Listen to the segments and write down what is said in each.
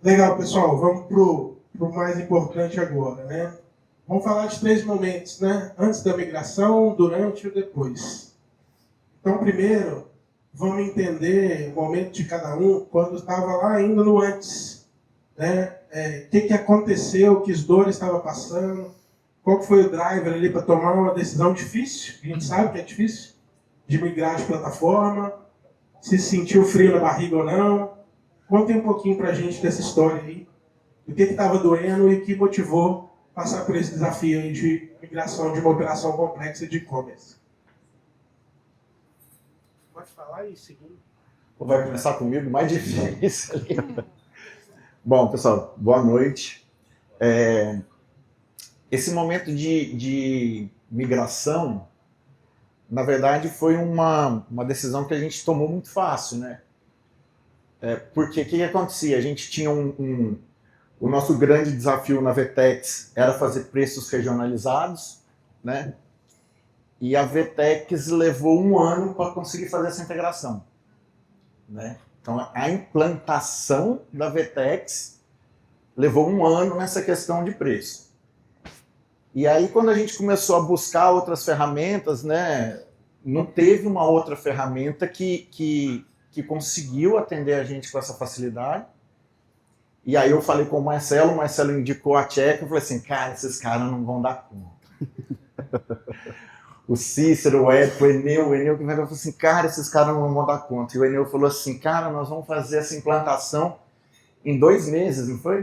Legal, pessoal. Vamos pro mais importante agora, né? Vamos falar de 3 momentos, né? Antes da migração, durante e depois. Então, primeiro, vamos entender o momento de cada um quando estava lá ainda no antes, né? O que aconteceu, que dores estava passando, qual foi o driver ali para tomar uma decisão difícil, a gente sabe que é difícil, de migrar de plataforma, se sentiu frio na barriga ou não. Contem um pouquinho para a gente dessa história aí, do que estava doendo e que motivou passar por esse desafio aí de migração de uma operação complexa de e-commerce. Pode falar e seguir. Vai começar comigo, mais difícil ali. Bom, pessoal, boa noite. Esse momento de migração, na verdade, foi uma decisão que a gente tomou muito fácil, né? Porque o que acontecia? A gente tinha o nosso grande desafio na VTEX era fazer preços regionalizados, né? E a VTEX levou 1 ano para conseguir fazer essa integração, né? Então, a implantação da VTEX levou 1 ano nessa questão de preço. E aí, quando a gente começou a buscar outras ferramentas, né, não teve uma outra ferramenta que conseguiu atender a gente com essa facilidade. E aí eu falei com o Marcelo indicou a Tcheca, eu falei assim, cara, esses caras não vão dar conta. O Cícero, o Érico, o Eneu que falou assim, cara, esses caras não vão dar conta. E o Eneu falou assim, cara, nós vamos fazer essa implantação em 2 meses, não foi?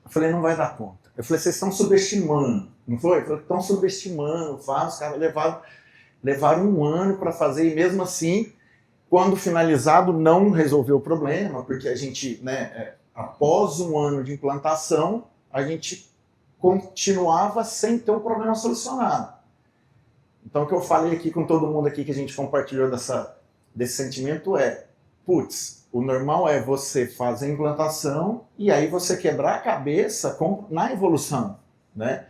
Eu falei, não vai dar conta. Eu falei, vocês estão subestimando, não foi? Eu falei, estão subestimando, os caras levaram 1 ano para fazer, e mesmo assim, quando finalizado, não resolveu o problema, porque a gente, né, após 1 ano de implantação, a gente continuava sem ter um problema solucionado. Então, o que eu falei aqui com todo mundo aqui que a gente compartilhou desse sentimento putz, o normal é você fazer a implantação e aí você quebrar a cabeça na evolução, né?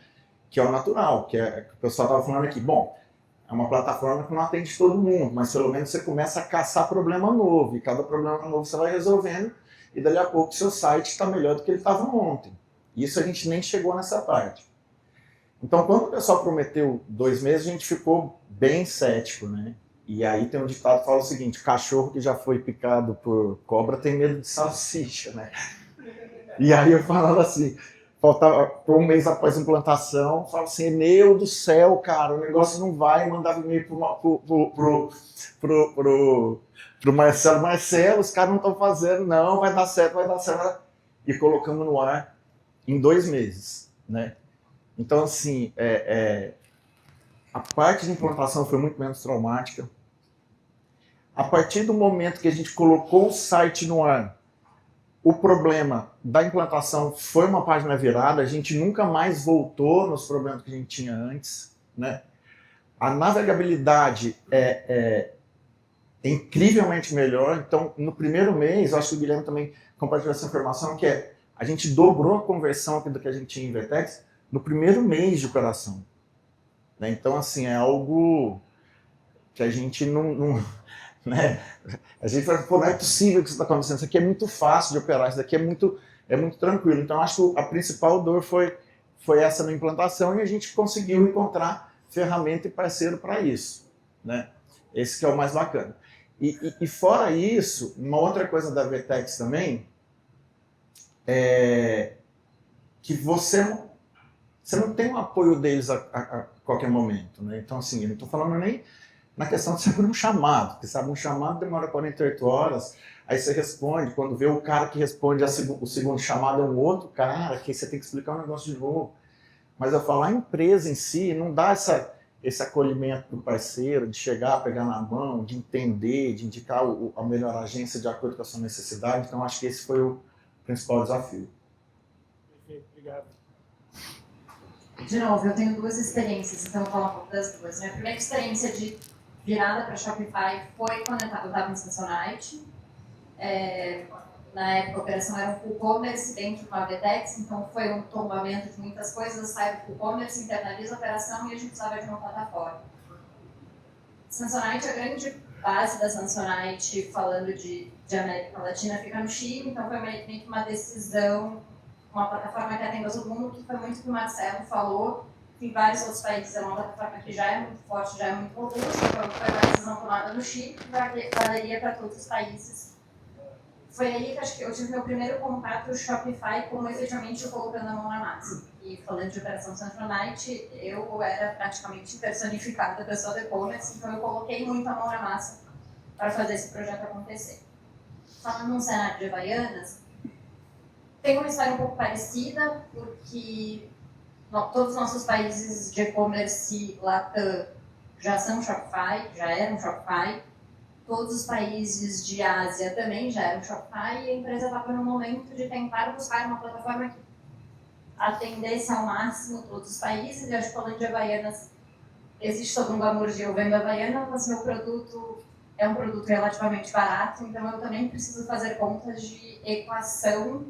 Que é o natural, que o pessoal estava falando aqui. Bom, é uma plataforma que não atende todo mundo, mas pelo menos você começa a caçar problema novo, e cada problema novo você vai resolvendo, e dali a pouco o seu site está melhor do que ele estava ontem. Isso a gente nem chegou nessa parte. Então, quando o pessoal prometeu 2 meses, a gente ficou bem cético, né? E aí tem um ditado que fala o seguinte, cachorro que já foi picado por cobra tem medo de salsicha, né? E aí eu falava assim, faltava 1 mês após a implantação, falava assim, meu do céu, cara, o negócio não vai, mandava e-mail pro Marcelo, os caras não estão fazendo, não, vai dar certo, e colocamos no ar em 2 meses, né? Então, assim, a parte de implantação foi muito menos traumática. A partir do momento que a gente colocou o site no ar, o problema da implantação foi uma página virada, a gente nunca mais voltou nos problemas que a gente tinha antes, né? A navegabilidade é incrivelmente melhor. Então, no primeiro mês, eu acho que o Guilherme também compartilhou essa informação, que a gente dobrou a conversão aqui do que a gente tinha em VTEX no primeiro mês de operação. Né? Então, assim, é algo que a gente não né? A gente fala, pô, não é possível que isso está acontecendo, isso aqui é muito fácil de operar, isso daqui é muito tranquilo. Então, acho que a principal dor foi essa na implantação, e a gente conseguiu encontrar ferramenta e parceiro para isso. Né? Esse que é o mais bacana. E fora isso, uma outra coisa da VTEX também é que você não tem o apoio deles a qualquer momento. Né? Então, assim, eu não estou falando nem na questão de saber um chamado, porque sabe, um chamado demora 48 horas, aí você responde, quando vê o cara que responde o segundo chamado é um outro cara, que você tem que explicar um negócio de novo. Mas eu falo, a empresa em si não dá esse acolhimento do parceiro, de chegar, pegar na mão, de entender, de indicar a melhor agência de acordo com a sua necessidade. Então, acho que esse foi o principal desafio. Perfeito, obrigado. De novo, eu tenho 2 experiências, então eu vou falar um pouco das 2. Minha primeira experiência de virada para Shopify foi quando eu estava em Samsonite. Na época a operação era um full commerce dentro de uma VTEX, então foi um tombamento de muitas coisas, sai do full commerce, internaliza a operação e a gente precisava de uma plataforma. Samsonite, a grande base da Samsonite falando de América Latina fica no Chile, então foi meio que uma decisão, uma plataforma que atende a todo mundo, que foi muito o que o Marcelo falou, que em vários outros países é uma plataforma que já é muito forte, já é muito robusta, então foi uma decisão tomada no Chile, que valeria para todos os países. Foi aí que acho que eu tive meu primeiro contato com o Shopify, como efetivamente eu colocando a mão na massa. E falando de operação Samsonite, eu era praticamente personificada da pessoa do e-commerce, então eu coloquei muito a mão na massa para fazer esse projeto acontecer. Falando num cenário de Havaianas, tem uma história um pouco parecida, porque todos os nossos países de e-commerce Latam já são Shopify, já eram Shopify. Todos os países de Ásia também já eram Shopify e a empresa estava no momento de tentar buscar uma plataforma que atendesse ao máximo todos os países. E acho que falando de Havaianas, existe todo um glamour de eu vendo Havaianas, mas meu produto é um produto relativamente barato, então eu também preciso fazer contas de equação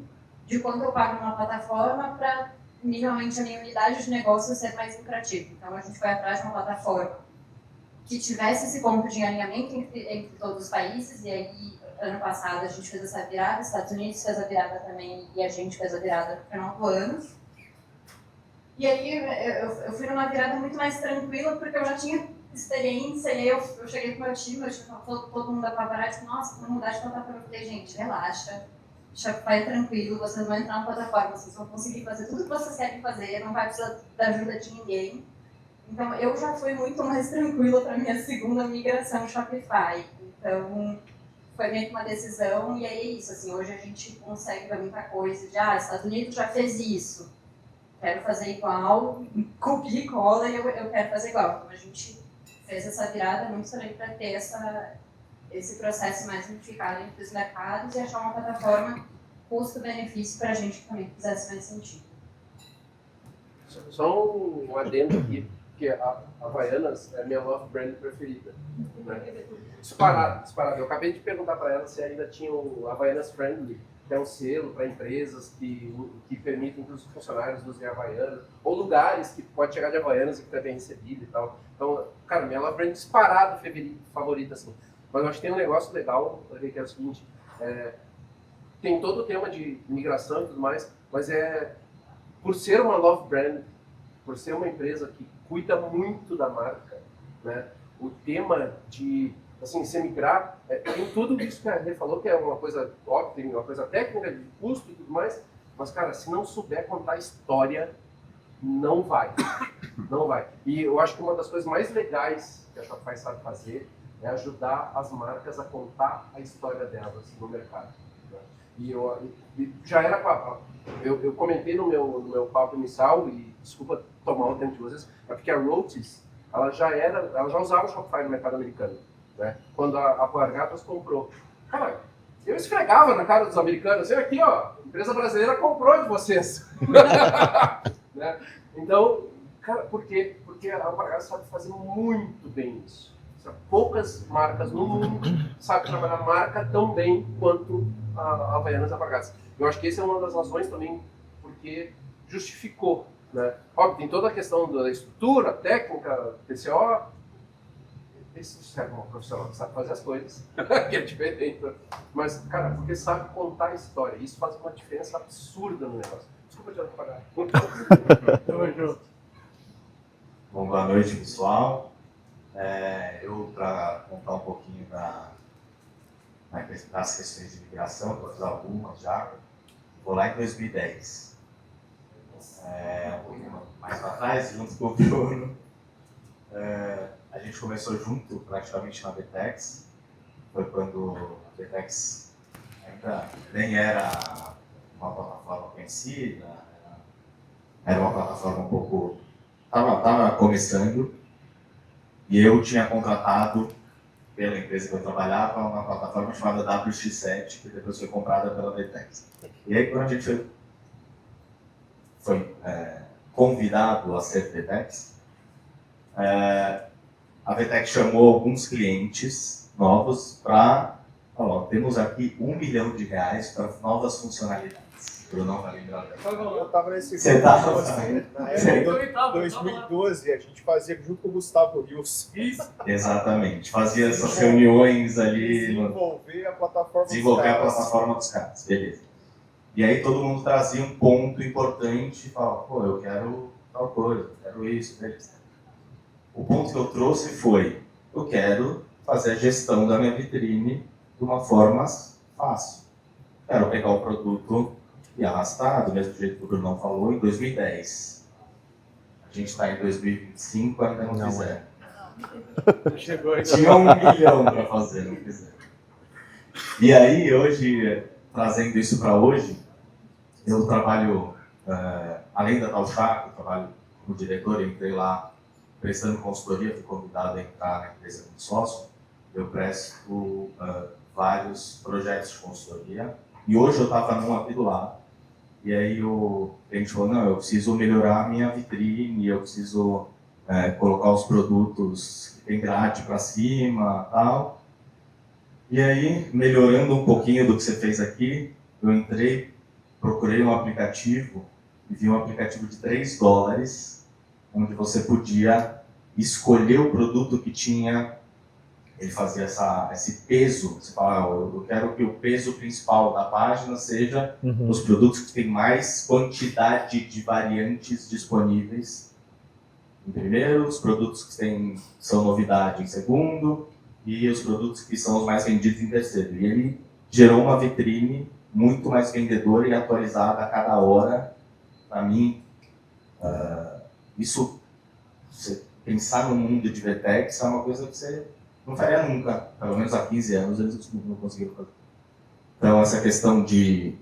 de quanto eu pago numa plataforma para minimamente a minha unidade de negócio ser mais lucrativa. Então a gente foi atrás de uma plataforma que tivesse esse ponto de alinhamento entre todos os países, e aí, ano passado, a gente fez essa virada, os Estados Unidos fez a virada também, e a gente fez a virada no final do ano. E aí, eu fui numa virada muito mais tranquila, porque eu já tinha experiência, e aí eu cheguei com o meu time, todo mundo da paparazzi, tipo, nossa, vamos mudar de plataforma. Eu falei, gente, relaxa, Shopify é tranquilo, vocês vão entrar na plataforma, vocês vão conseguir fazer tudo o que vocês querem fazer, não vai precisar da ajuda de ninguém. Então, eu já fui muito mais tranquila para minha segunda migração Shopify. Então, foi meio que uma decisão, e aí é isso, assim, hoje a gente consegue ver muita coisa de, Estados Unidos já fez isso, quero fazer igual, copia e cola, e eu quero fazer igual. Então, a gente fez essa virada muito também para ter esse processo mais unificado entre os mercados e achar uma plataforma custo-benefício para a gente que também fizesse mais sentido. Só um adendo aqui, que a Havaianas é a minha love brand preferida. Né? Disparado. Eu acabei de perguntar para ela se ainda tinha o Havaianas Friendly, que é um selo para empresas que permitem que os funcionários usem Havaianas, ou lugares que pode chegar de Havaianas e que tá bem recebido e tal. Então, cara, minha love brand disparado favorita, assim. Mas eu acho que tem um negócio legal, que é o seguinte, tem todo o tema de migração e tudo mais, mas por ser uma love brand, por ser uma empresa que cuida muito da marca, né? O tema de, assim, se migrar, tem tudo isso que a Rê falou, que é uma coisa óbvia, tem uma coisa técnica, de custo e tudo mais, mas, cara, se não souber contar história, não vai. Não vai. E eu acho que uma das coisas mais legais que a Shopify sabe fazer é ajudar as marcas a contar a história delas no mercado. Né? E já era eu comentei no meu papo inicial, e desculpa tomar o tempo de vocês, é porque a Rhodes, ela já usava o Shopify no mercado americano, né? Quando a Alpargatas comprou. Cara, eu esfregava na cara dos americanos, assim, aqui ó, a empresa brasileira comprou de vocês. Né? Então, cara, por quê? Porque a Alpargatas sabe fazer muito bem isso. Poucas marcas no mundo sabem trabalhar marca tão bem quanto a Havaianas e a Alpargatas. Eu acho que essa é uma das razões também porque justificou, né? Óbvio, tem toda a questão da estrutura, técnica, TCO. Esse é um profissional que sabe fazer as coisas, que é diferente. Mas, cara, porque sabe contar a história. Isso faz uma diferença absurda no negócio. Desculpa te atrapalhar. Tamo junto. Bom, boa noite, pessoal. Para contar um pouquinho das questões de migração, vou fazer algumas já. Vou lá em 2010. Um pouquinho mais para trás, junto com o Bruno. A gente começou junto, praticamente, na Vtex. Foi quando a Vtex ainda nem era uma plataforma conhecida, era uma plataforma um pouco... Estava começando, e eu tinha contratado, pela empresa que eu trabalhava, uma plataforma chamada WX7, que depois foi comprada pela Vtex. E aí, quando a gente foi convidado a ser Vtex, a Vtex chamou alguns clientes novos para falar, temos aqui R$1 milhão para novas funcionalidades. O Brunão vai lembrar dela. Eu tava nesse Você tava? Na época de 2012, a gente fazia junto com o Gustavo Rios. Exatamente. Fazia essas reuniões ali. Desenvolver a plataforma Desenvolver a dos caras. plataforma dos caras, beleza. E aí todo mundo trazia um ponto importante e falava, pô, eu quero tal coisa, eu quero isso, beleza. O ponto que eu trouxe foi, eu quero fazer a gestão da minha vitrine de uma forma fácil. Quero pegar o produto e arrastar, do mesmo jeito que o Brunão falou, em 2010. A gente está em 2025, ainda não fizeram. Tinha 1 milhão para fazer, não fizeram. E aí, hoje, trazendo isso para hoje, eu trabalho, além da Talchaco, eu trabalho como diretor, eu entrei lá prestando consultoria, fui convidado a entrar na empresa como sócio, eu presto vários projetos de consultoria, e hoje eu estava num aqui do lado, e aí o cliente falou, não, eu preciso melhorar a minha vitrine, eu preciso colocar os produtos que tem grade para cima e tal. E aí, melhorando um pouquinho do que você fez aqui, eu entrei, procurei um aplicativo e vi um aplicativo de $3, onde você podia escolher o produto que tinha, ele fazia esse peso, você fala, eu quero que o peso principal da página seja os produtos que têm mais quantidade de variantes disponíveis em primeiro, os produtos que são novidade em segundo, e os produtos que são os mais vendidos em terceiro. E ele gerou uma vitrine muito mais vendedora e atualizada a cada hora. Para mim, isso, você pensar no mundo de VTEX é uma coisa que você não faria nunca. Pelo menos há 15 anos eles não conseguiram fazer. Então, essa questão de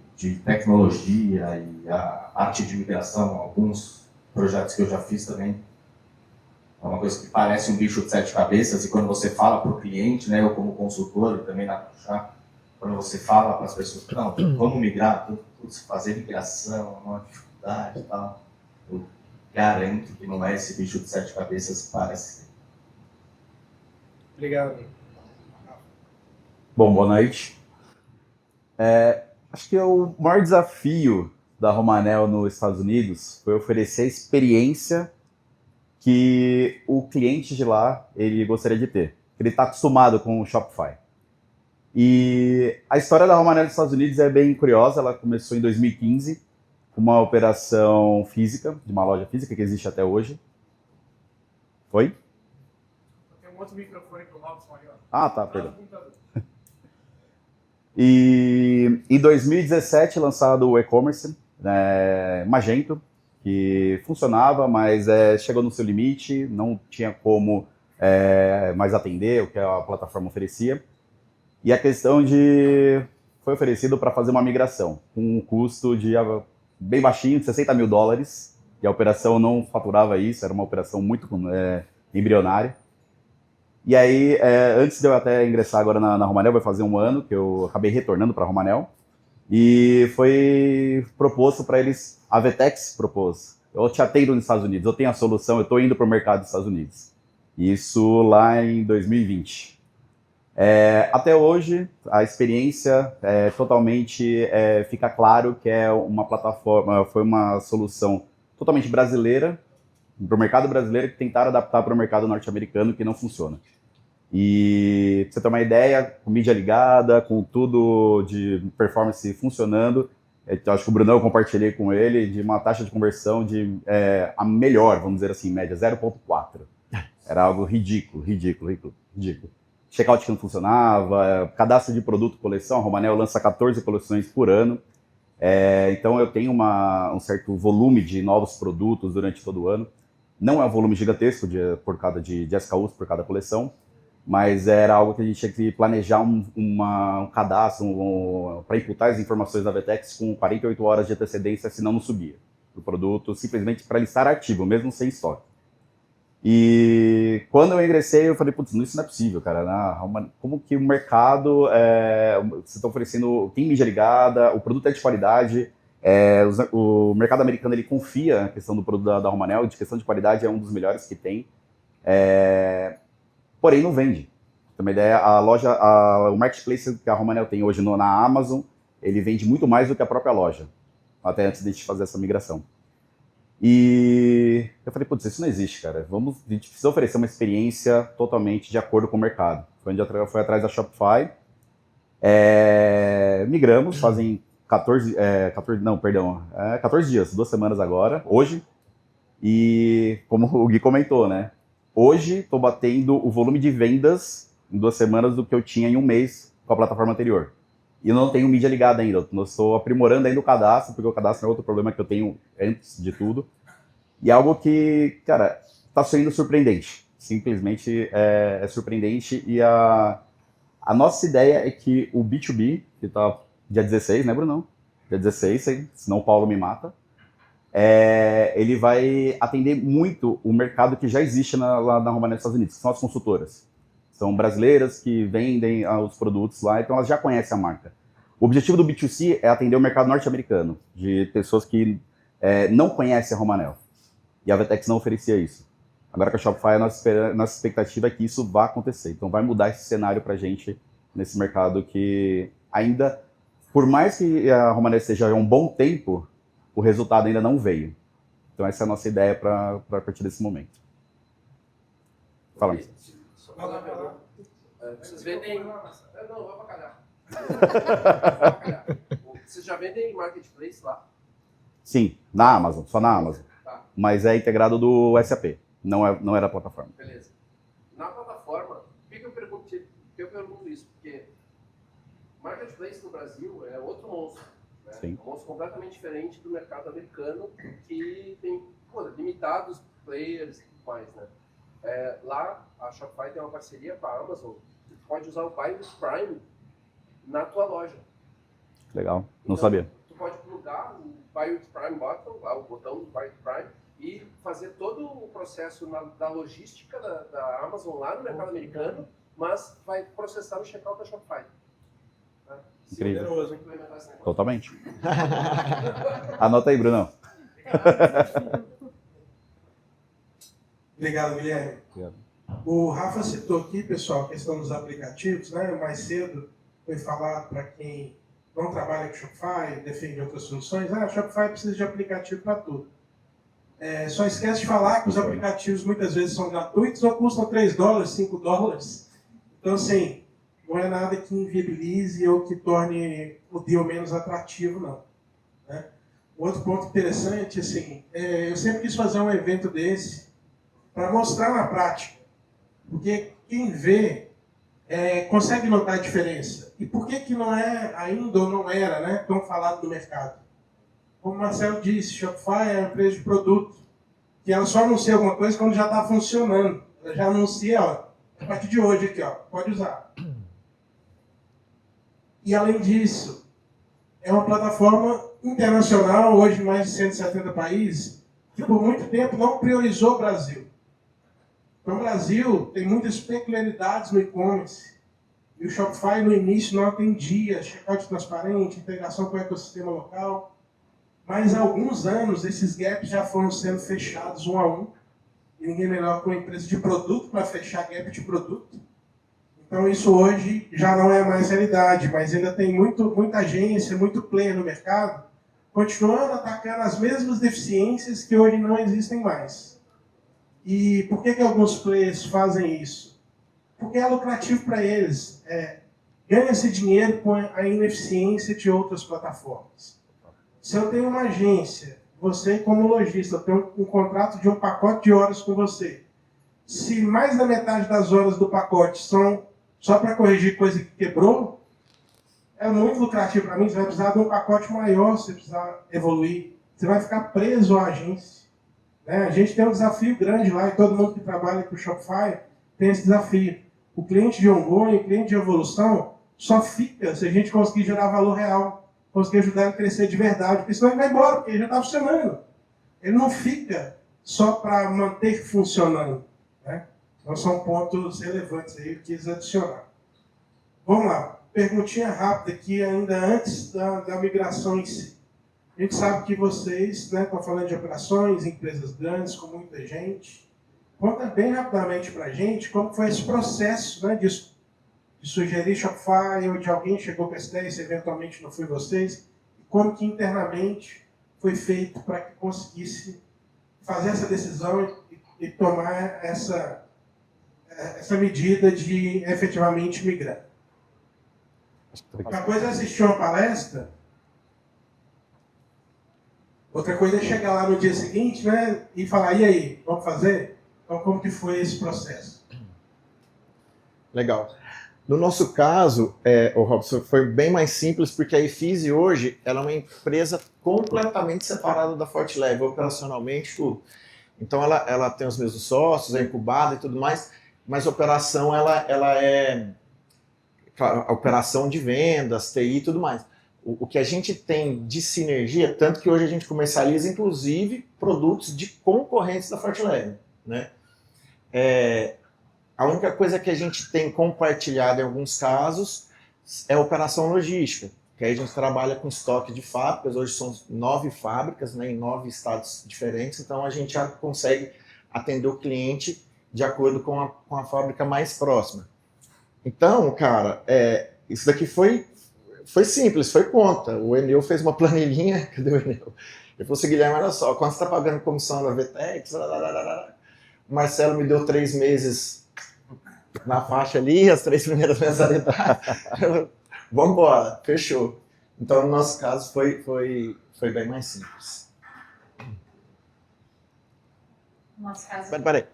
tecnologia e a arte de migração, alguns projetos que eu já fiz também, é uma coisa que parece um bicho de 7 cabeças, e quando você fala para o cliente, né, eu como consultor e também na Puxar, quando você fala para as pessoas, não, vamos migrar, fazer migração é uma dificuldade e tal, eu garanto que não é esse bicho de 7 cabeças que parece ser. Obrigado. Bom, boa noite. Acho que o maior desafio da Romanel nos Estados Unidos foi oferecer a experiência que o cliente de lá ele gostaria de ter. Ele está acostumado com o Shopify. E a história da Romanel nos Estados Unidos é bem curiosa. Ela começou em 2015 com uma operação física, de uma loja física que existe até hoje. Foi? Tem um outro microfone pro Robson ali, ó. Ah, tá, perdão. E em 2017 lançado o e-commerce, Magento, que funcionava, mas chegou no seu limite, não tinha como mais atender o que a plataforma oferecia. E a questão foi oferecido para fazer uma migração, com um custo bem baixinho, de $60 mil, e a operação não faturava isso, era uma operação muito embrionária. E aí, antes de eu até ingressar agora na Romanel, vai fazer 1 ano que eu acabei retornando para a Romanel, e foi proposto para eles, a VTEX propôs, eu te atendo nos Estados Unidos, eu tenho a solução, eu estou indo para o mercado dos Estados Unidos. Isso lá em 2020. Até hoje, a experiência totalmente fica claro que é uma plataforma, foi uma solução totalmente brasileira, para o mercado brasileiro, que tentaram adaptar para o mercado norte-americano, que não funciona. E pra você ter uma ideia, com mídia ligada, com tudo de performance funcionando, eu acho que o Brunão eu compartilhei com ele, de uma taxa de conversão a melhor, vamos dizer assim, em média, 0,4. Era algo ridículo. Checkout que não funcionava, cadastro de produto, coleção, a Romanel lança 14 coleções por ano. Então eu tenho um certo volume de novos produtos durante todo o ano. Não é um volume gigantesco por cada de SKUs por cada coleção, mas era algo que a gente tinha que planejar um cadastro para imputar as informações da VTEX com 48 horas de antecedência, senão não subia o produto, simplesmente para ele estar ativo, mesmo sem estoque. E quando eu ingressei, eu falei, putz, isso não é possível, cara. Como que o mercado, você está oferecendo, tem mídia ligada, o produto é de qualidade, o mercado americano ele confia na questão do produto da Romanel, de questão de qualidade é um dos melhores que tem, porém não vende. Pra ter uma ideia, o marketplace que a Romanel tem hoje na Amazon, ele vende muito mais do que a própria loja. até antes de a gente fazer essa migração. E eu falei, putz, isso não existe, cara. A gente precisa oferecer uma experiência totalmente de acordo com o mercado. Foi onde eu fui atrás da Shopify. Migramos, fazem 14 dias, 2 semanas agora, hoje. E como o Gui comentou, né? Hoje estou batendo o volume de vendas em 2 semanas do que eu tinha em um mês com a plataforma anterior. E eu não tenho mídia ligada ainda. Eu estou aprimorando ainda o cadastro, porque o cadastro é outro problema que eu tenho antes de tudo. E algo que, cara, está sendo surpreendente. Simplesmente é surpreendente. E a nossa ideia é que o B2B, que está dia 16, né, Brunão? Dia 16, senão o Paulo me mata. Ele vai atender muito o mercado que já existe lá na Romanet, nos Estados Unidos, que são as consultoras. São brasileiras que vendem os produtos lá, então elas já conhecem a marca. O objetivo do B2C é atender o mercado norte-americano, de pessoas que não conhecem a Romanel. E a Vetex não oferecia isso. Agora com a Shopify, a nossa expectativa é que isso vá acontecer. Então vai mudar esse cenário para a gente nesse mercado que ainda, por mais que a Romanel esteja há um bom tempo, o resultado ainda não veio. Então essa é a nossa ideia para partir desse momento. Fala. Só falar uma pergunta. Vocês vendem... Não, vai pra calhar. Vocês já vendem marketplace lá? Sim, na Amazon, só na Amazon. Tá. Mas é integrado do SAP, não era a plataforma. Beleza. Na plataforma, por que eu pergunto isso? Porque marketplace no Brasil é outro monstro. Né? Sim. É um monstro completamente diferente do mercado americano, que tem limitados players e tudo mais. Né? Lá, a Shopify tem uma parceria com a Amazon. Tu pode usar o Buy with Prime na tua loja. Legal, não Então, sabia. Tu pode plugar o Buy with Prime button, lá, o botão do Buy with Prime, e fazer todo o processo da logística da Amazon lá no mercado americano, mas vai processar no checkout da Shopify. Tá? Incrível. Poderoso, hein? Implementar esse negócio. Totalmente. Anota aí, Brunão. Obrigado, Guilherme. Obrigado. O Rafa citou aqui, pessoal, a questão dos aplicativos, né? Mais cedo foi falado para quem não trabalha com Shopify, defende outras soluções, Shopify precisa de aplicativo para tudo. Só esquece de falar que os aplicativos muitas vezes são gratuitos ou custam $3, $5. Então, assim, não é nada que inviabilize ou que torne o deal menos atrativo, não. Né? Outro ponto interessante, assim, eu sempre quis fazer um evento desse para mostrar na prática. Porque quem vê consegue notar a diferença. E por que não é ainda ou não era, né, tão falado no mercado? Como o Marcelo disse, Shopify é uma empresa de produto, que ela só anuncia alguma coisa quando já está funcionando. Ela já anuncia, ó, a partir de hoje aqui, ó, pode usar. E além disso, é uma plataforma internacional, hoje em mais de 170 países, que por muito tempo não priorizou o Brasil. Então, o Brasil tem muitas peculiaridades no e-commerce. E o Shopify, no início, não atendia checkout transparente, integração com o ecossistema local. Mas há alguns anos, esses gaps já foram sendo fechados um a um. E ninguém melhor que uma empresa de produto para fechar gap de produto. Então, isso hoje já não é mais realidade, mas ainda tem muita agência, muito player no mercado, continuando atacando as mesmas deficiências que hoje não existem mais. E por que alguns players fazem isso? Porque é lucrativo para eles. Ganha-se dinheiro com a ineficiência de outras plataformas. Se eu tenho uma agência, você como lojista, eu tenho um contrato de um pacote de horas com você. Se mais da metade das horas do pacote são só para corrigir coisa que quebrou, é muito lucrativo para mim. Você vai precisar de um pacote maior, você precisar evoluir. Você vai ficar preso à agência. A gente tem um desafio grande lá, e todo mundo que trabalha com o Shopify tem esse desafio. O cliente de ongoing, o cliente de evolução, só fica se a gente conseguir gerar valor real, conseguir ajudar ele a crescer de verdade, porque senão ele vai embora, porque ele já está funcionando. Ele não fica só para manter funcionando. Né? Então são pontos relevantes aí que eu quis adicionar. Vamos lá, perguntinha rápida aqui, ainda antes da migração em si. A gente sabe que vocês estão falando de operações, empresas grandes, com muita gente. Conta bem rapidamente para a gente como foi esse processo, né, de sugerir Shopify, ou de alguém chegou com essa ideia, se eventualmente não foi vocês, como que internamente foi feito para que conseguisse fazer essa decisão e tomar essa medida de efetivamente migrar. Uma coisa é assistir uma palestra, outra coisa é chegar lá no dia seguinte, né, e falar, e aí, vamos fazer? Então, como que foi esse processo? Legal. No nosso caso, o Robson, foi bem mais simples, porque a Efise hoje ela é uma empresa completamente separada da Fortleve, operacionalmente tudo. Então ela tem os mesmos sócios, é incubada e tudo mais, mas a operação ela é a operação de vendas, TI e tudo mais. O que a gente tem de sinergia, tanto que hoje a gente comercializa, inclusive, produtos de concorrentes da Fortleve, né? A única coisa que a gente tem compartilhado em alguns casos é a operação logística, que aí a gente trabalha com estoque de fábricas, hoje são 9 fábricas, né, em 9 estados diferentes, então a gente já consegue atender o cliente de acordo com a fábrica mais próxima. Então, cara, isso daqui foi simples, foi conta. O Enel fez uma planilhinha, cadê o Enel? Ele falou assim, Guilherme, olha só, quando você está pagando comissão na Vetex, o Marcelo me deu 3 meses na faixa ali, as 3 primeiras mensalidades. Vamos embora, fechou. Então, no nosso caso, foi bem mais simples. No nosso caso, Peraí.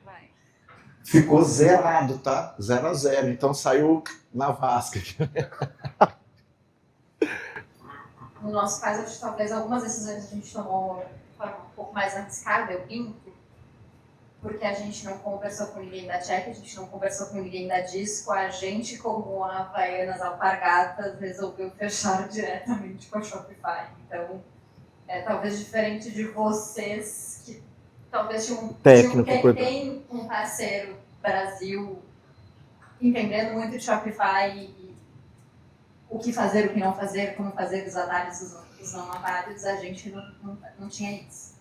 Ficou zerado, tá? 0-0. Então, saiu na vasca. No nosso caso, acho que talvez algumas decisões a gente tomou de forma um pouco mais arriscada, eu brinco, porque a gente não conversou com ninguém da Check, a gente não conversou com ninguém da Disco, a gente, como a Havaianas Alpargatas, resolveu fechar diretamente com a Shopify. Então, talvez diferente de vocês, que talvez tem um parceiro Brasil entendendo muito de Shopify e o que fazer, o que não fazer, como fazer os atalhos, os não atalhos, a gente não tinha isso.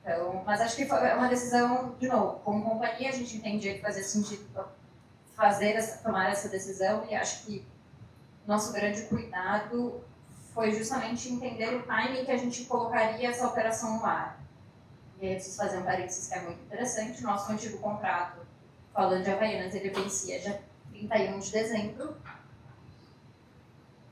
Então, mas acho que foi uma decisão, de novo, como companhia a gente entendia que fazia sentido tomar essa decisão e acho que nosso grande cuidado foi justamente entender o timing que a gente colocaria essa operação no ar. E aí eu preciso fazer um parênteses que é muito interessante. Nosso antigo contrato, falando de Havaianas, ele vencia dia 31 de dezembro.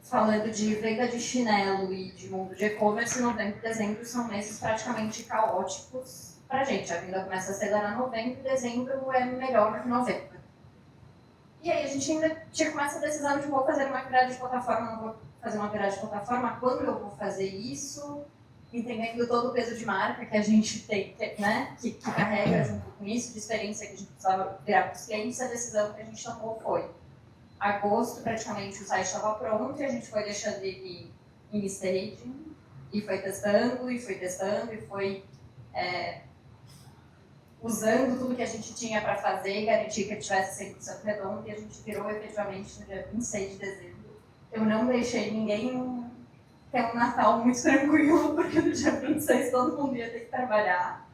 Falando de venda de chinelo e de mundo de e-commerce, novembro e dezembro são meses praticamente caóticos para a gente. A venda começa a acelerar em novembro e dezembro é melhor que novembro. E aí a gente ainda tinha que tomar essa decisão de vou fazer uma virada de plataforma, não vou fazer uma virada de plataforma, quando eu vou fazer isso, entendendo todo o peso de marca que a gente tem, né, que carrega junto com isso, de experiência que a gente precisava virar para os clientes, a decisão que a gente tomou foi agosto, praticamente o site estava pronto e a gente foi deixando ele em staging e foi testando e foi usando tudo que a gente tinha para fazer e garantir que ele tivesse 100% redondo, e a gente virou efetivamente no dia 26 de dezembro. Eu não deixei ninguém ter um Natal muito tranquilo, porque no dia 26 todo mundo ia ter que trabalhar.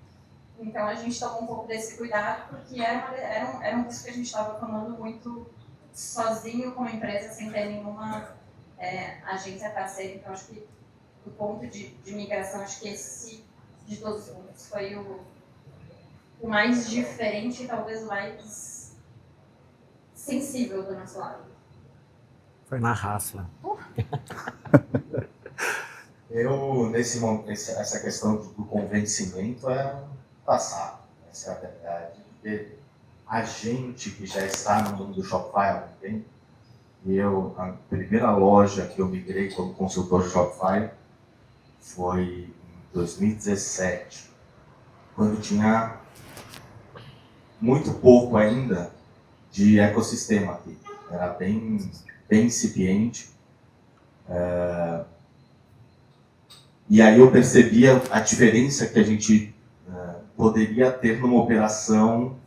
Então a gente tomou um pouco desse cuidado, porque era um risco que a gente estava tomando muito sozinho com a empresa, sem ter nenhuma agência parceira. Então acho que do ponto de migração, acho que esse de todos os pontos foi o mais diferente e talvez o mais sensível do nosso lado. Foi na raça. Eu, nesse momento, essa questão do convencimento é um passado, essa é a verdade. Porque a gente que já está no mundo do Shopify há algum tempo, e a primeira loja que eu migrei como consultor de Shopify foi em 2017, quando tinha muito pouco ainda de ecossistema aqui. Era bem incipiente. E aí eu percebia a diferença que a gente poderia ter numa operação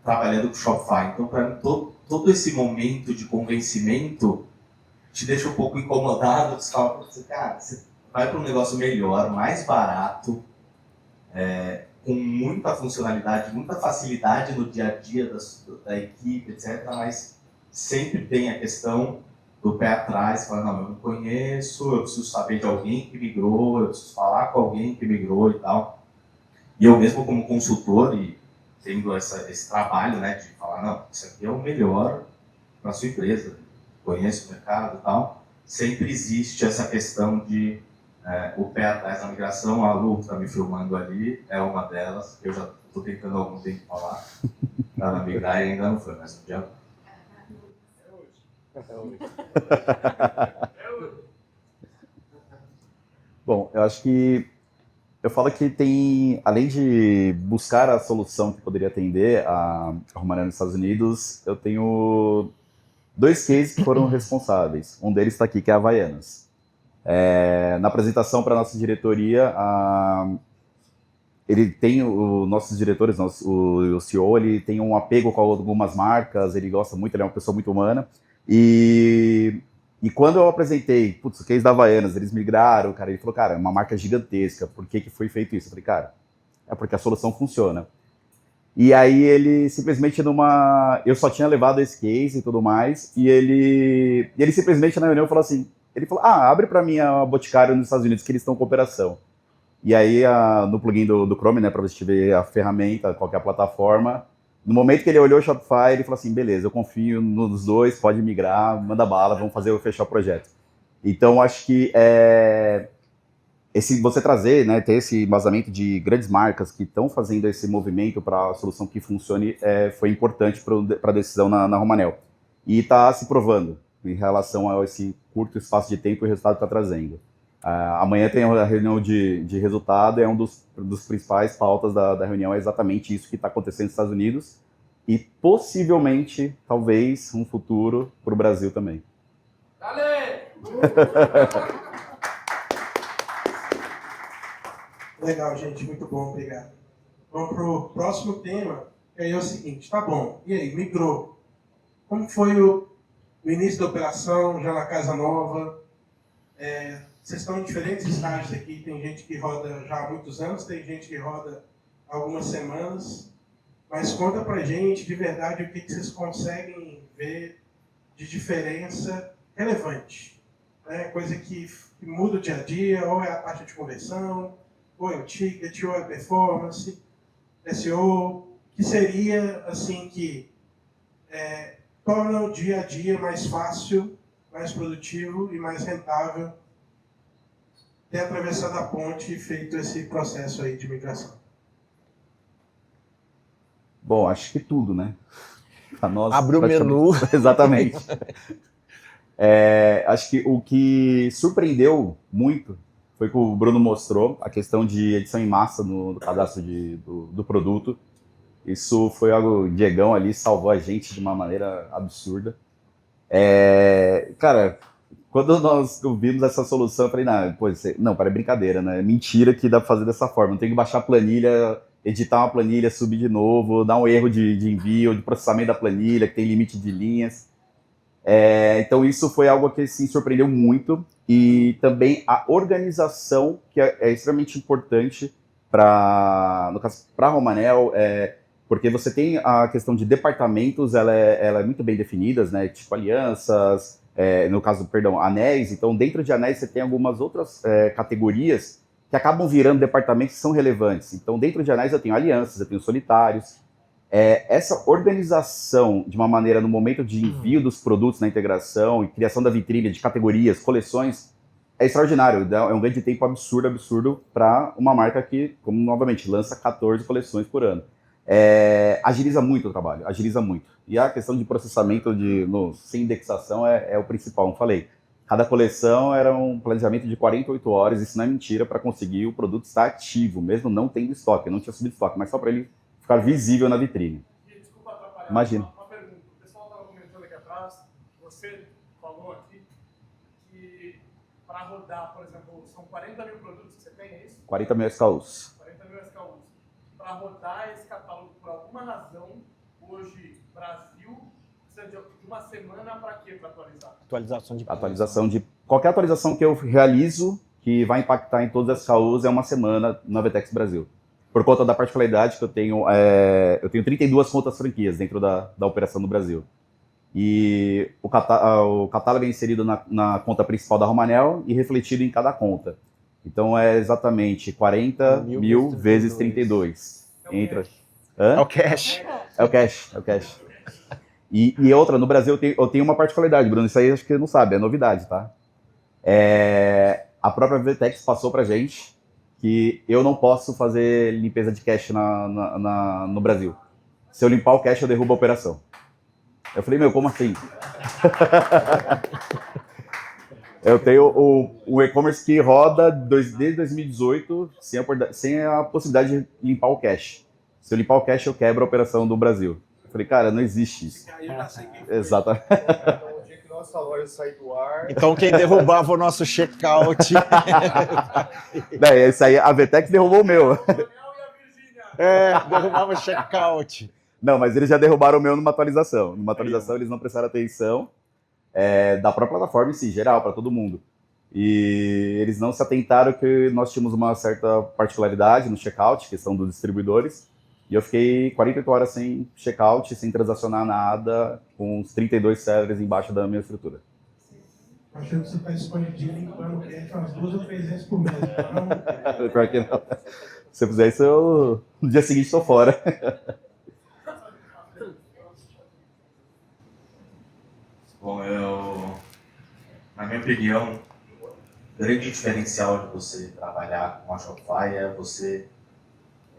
trabalhando com Shopify. Então, para mim, todo esse momento de convencimento te deixa um pouco incomodado. Você fala, cara, você vai para um negócio melhor, mais barato, com muita funcionalidade, muita facilidade no dia a dia da equipe, etc. Mas sempre tem a questão do pé atrás, falando, não, eu não conheço, eu preciso saber de alguém que migrou, eu preciso falar com alguém que migrou e tal. E eu mesmo como consultor e tendo esse trabalho, né, de falar, não, isso aqui é o melhor para a sua empresa, conheço o mercado e tal, sempre existe essa questão de o pé atrás da migração. A Lu está me filmando ali, é uma delas, eu já estou tentando há algum tempo falar, para migrar e ainda não foi, mas um dia... Bom, eu acho que eu falo que tem, além de buscar a solução que poderia atender a Romanel nos Estados Unidos, eu tenho 2 cases que foram responsáveis. Um deles está aqui, que é a Havaianas. Na apresentação para a nossa diretoria, ele tem, nossos diretores, o CEO, ele tem um apego com algumas marcas, ele gosta muito, ele é uma pessoa muito humana. E quando eu apresentei, putz, o case da Havaianas, eles migraram, cara, ele falou, cara, é uma marca gigantesca, por que foi feito isso? Eu falei, cara, é porque a solução funciona. E aí ele simplesmente eu só tinha levado esse case e tudo mais, e ele simplesmente na reunião falou assim, ele falou, abre para mim a Boticário nos Estados Unidos, que eles estão com operação. E aí no plugin do Chrome, né, para você ver a ferramenta, qualquer plataforma, no momento que ele olhou o Shopify, ele falou assim, beleza, eu confio nos 2, pode migrar, manda bala, vamos fechar o projeto. Então, acho que você trazer, né, ter esse embasamento de grandes marcas que estão fazendo esse movimento para a solução que funcione foi importante para a decisão na Romanel. E está se provando em relação a esse curto espaço de tempo e o resultado que está trazendo. Amanhã tem a reunião de resultado, é um dos principais pautas da reunião, é exatamente isso que está acontecendo nos Estados Unidos e possivelmente, talvez, um futuro para o Brasil também. Dale! Legal, gente, muito bom, obrigado. Vamos para o próximo tema, que aí é o seguinte, tá bom, e aí, migrou? Como foi o início da operação, já na casa nova? Vocês estão em diferentes estágios aqui, tem gente que roda já há muitos anos, tem gente que roda algumas semanas, mas conta pra gente de verdade o que vocês conseguem ver de diferença relevante, né? Coisa que muda o dia a dia, ou é a taxa de conversão, ou é o ticket, ou é a performance, SEO, que seria assim que torna o dia a dia mais fácil, mais produtivo e mais rentável ter atravessado a ponte e feito esse processo aí de migração. Bom, acho que tudo, né? Abre o menu. Exatamente. Acho que o que surpreendeu muito foi que o Bruno mostrou, a questão de edição em massa no cadastro do produto. Isso foi algo, o Diegão ali salvou a gente de uma maneira absurda. Cara, quando nós vimos essa solução, eu falei, não, para brincadeira, né? Mentira que dá para fazer dessa forma. Não tem que baixar a planilha, editar uma planilha, subir de novo, dar um erro de envio, de processamento da planilha, que tem limite de linhas. Então isso foi algo que assim, surpreendeu muito. E também a organização, que é extremamente importante para a Romanel, porque você tem a questão de departamentos, ela é muito bem definidas, né? Tipo alianças, no caso, anéis. Então, dentro de anéis, você tem algumas outras categorias que acabam virando departamentos que são relevantes. Então, dentro de anéis, eu tenho alianças, eu tenho solitários. Essa organização, de uma maneira, no momento de envio dos produtos na integração e criação da vitrine de categorias, coleções, é extraordinário. É um ganho de tempo absurdo para uma marca que, como novamente, lança 14 coleções por ano. Agiliza muito o trabalho, agiliza muito. E a questão de processamento sem indexação é o principal, como falei. Cada coleção era um planejamento de 48 horas, isso não é mentira, para conseguir o produto estar ativo, mesmo não tendo estoque. Eu não tinha subido estoque, mas só para ele ficar visível na vitrine. Desculpa atrapalhar. Imagina. Uma pergunta. O pessoal estava comentando aqui atrás, você falou aqui que para rodar, por exemplo, são 40 mil produtos que você tem, é isso? 40 mil SKUs. 40 mil SKUs. Para rodar esse catálogo, por alguma razão, hoje, Brasil, precisa de uma semana para quê? Para atualizar? Atualização de qualquer atualização que eu realizo que vai impactar em todas as SKUs é uma semana na VTEX Brasil. Por conta da particularidade que eu tenho 32 contas franquias dentro da operação no Brasil. E o catálogo é inserido na conta principal da Romanel e refletido em cada conta. Então é exatamente 40 mil vezes 32. Entra. Hã? É o cash. É o cash, é o cash. E outra, no Brasil eu tenho uma particularidade, Bruno, isso aí acho que você não sabe, é novidade, tá? A própria Vertex passou pra gente que eu não posso fazer limpeza de cache no Brasil. Se eu limpar o cache, eu derrubo a operação. Eu falei, meu, como assim? Eu tenho o e-commerce que roda desde 2018 sem a possibilidade de limpar o cache. Se eu limpar o cache, eu quebro a operação do Brasil. Eu falei, cara, não existe isso. Exatamente. Então, o dia que nossa loja sair do ar... Então quem derrubava o nosso checkout... Isso aí, a Vertex derrubou o meu. derrubava o checkout. Não, mas eles já derrubaram o meu numa atualização. Numa atualização eles não prestaram atenção da própria plataforma em si, geral, para todo mundo. E eles não se atentaram que nós tínhamos uma certa particularidade no checkout, questão dos distribuidores. E eu fiquei 48 horas sem checkout, sem transacionar nada, com uns 32 sellers embaixo da minha estrutura. Achando que você está escondidinho limpando o cache umas 2 ou 3 vezes por mês. Não. Pior que não. Se eu fizer isso, no dia seguinte estou fora. Bom, na minha opinião, o grande diferencial de você trabalhar com a Shopify é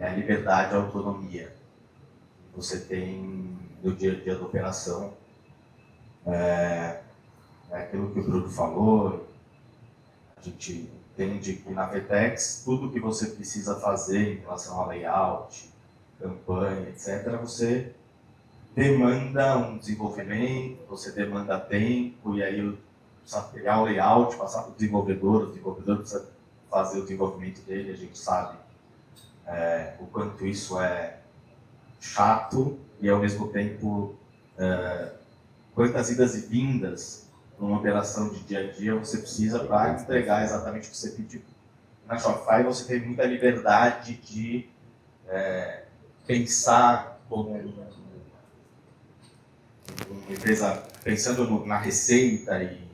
a liberdade e a autonomia que você tem no dia a dia da operação. É aquilo que o Bruno falou, a gente entende que na Vertex, tudo que você precisa fazer em relação a layout, campanha, etc., você demanda um desenvolvimento, você demanda tempo, e aí precisa pegar o layout, passar para o desenvolvedor precisa fazer o desenvolvimento dele, a gente sabe o quanto isso é chato e ao mesmo tempo quantas idas e vindas numa operação de dia a dia você precisa para entregar exatamente o que você pediu. Na Shopify você tem muita liberdade de pensar como uma empresa, pensando na receita e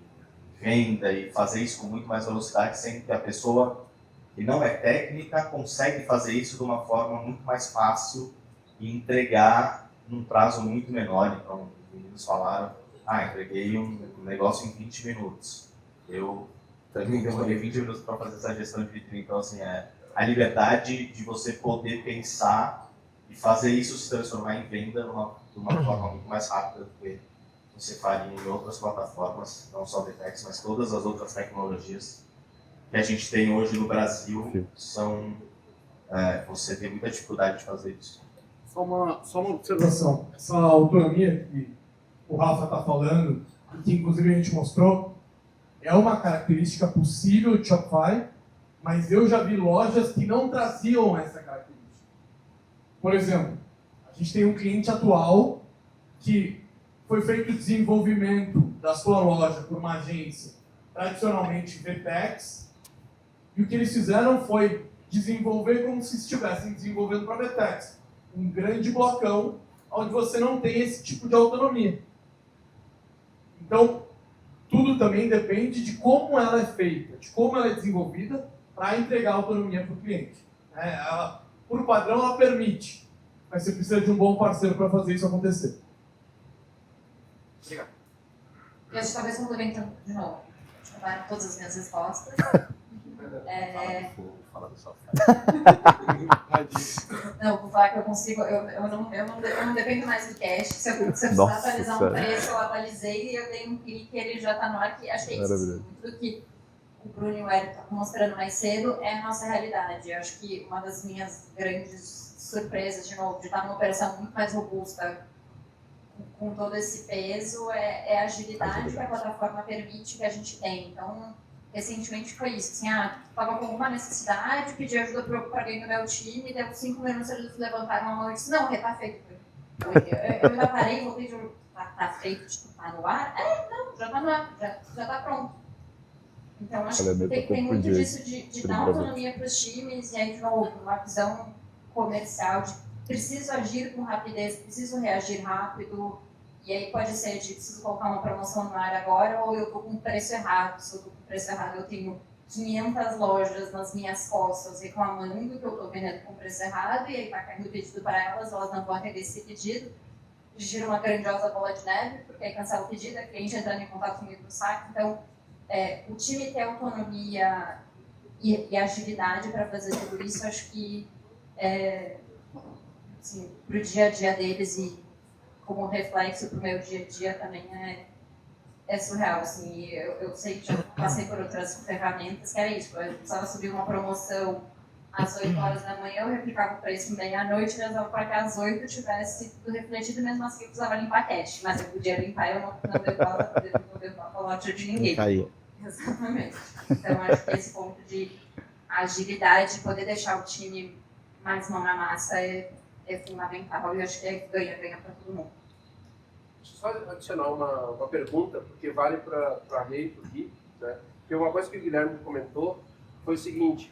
venda e fazer isso com muito mais velocidade, sendo que a pessoa que não é técnica consegue fazer isso de uma forma muito mais fácil e entregar num prazo muito menor. Então, os meninos falaram, entreguei um negócio em 20 minutos. Eu também demorei 20 minutos para fazer essa gestão de vitrine. Então, assim, a liberdade de você poder pensar e fazer isso se transformar em venda de uma forma muito mais rápida do que você faria em outras plataformas, não só Vertex, mas todas as outras tecnologias que a gente tem hoje no Brasil você tem muita dificuldade de fazer isso. Só uma observação. Essa autonomia que o Rafa está falando, e que inclusive a gente mostrou, é uma característica possível de Shopify, mas eu já vi lojas que não traziam essa característica. Por exemplo, a gente tem um cliente atual que foi feito o desenvolvimento da sua loja por uma agência tradicionalmente Vertex, e o que eles fizeram foi desenvolver como se estivessem desenvolvendo para a Vertex. Um grande blocão onde você não tem esse tipo de autonomia. Então, tudo também depende de como ela é feita, de como ela é desenvolvida para entregar autonomia para o cliente. Por padrão, ela permite, mas você precisa de um bom parceiro para fazer isso acontecer. Obrigado. Eu acho que talvez complementando de novo. Acabaram todas as minhas respostas. Fala do software. Não, vou falar que eu consigo, eu não dependo mais do cache. Se eu precisar atualizar um preço, eu atualizei e eu dei um clique e ele já está no ar. Que achei isso. Tudo que o Bruno e o Hélio estavam mostrando mais cedo é a nossa realidade. Eu acho que uma das minhas grandes surpresas, de novo, de estar numa operação muito mais robusta, com todo esse peso, é a agilidade que a plataforma permite que a gente tem. Então, recentemente foi isso, assim, estava com alguma necessidade, pedi ajuda para alguém do meu time, deu 5 minutos, eles levantaram a mão e disse, não, tá feito. Eu ainda parei, voltei de tá feito, tipo, tá no ar? Não, já tá no ar, já tá pronto. Então, acho que tem muito disso de dar autonomia para os times, e aí, de novo, uma visão comercial de preciso agir com rapidez, preciso reagir rápido, E aí pode ser de preciso colocar uma promoção no ar agora, ou eu tô com preço errado. Se eu tô com preço errado, eu tenho 500 lojas nas minhas costas reclamando que eu tô vendendo com preço errado, e aí tá caindo o pedido para elas não vão atender esse pedido. Gira uma grandiosa bola de neve, porque aí cancela o pedido, a cliente entrando em contato comigo no saque. Então, o time ter autonomia e agilidade para fazer tudo isso, acho que assim, pro dia a dia deles e como reflexo pro meu dia a dia também é surreal, assim. Eu sei que já passei por outras ferramentas que era isso, eu precisava subir uma promoção às 8 horas da manhã, eu replicava o preço meia-noite, e rezava para que às 8 tivesse tudo refletido, mesmo assim eu precisava limpar cash, mas eu podia limpar e eu não derrubava a loja de ninguém. Caía. Exatamente. Então acho que esse ponto de agilidade, poder deixar o time mais mão na massa é fundamental, e eu acho que ganha para todo mundo. Deixa eu só adicionar uma pergunta, porque vale para a Rei e para o Gui, né? Porque uma coisa que o Guilherme comentou foi o seguinte: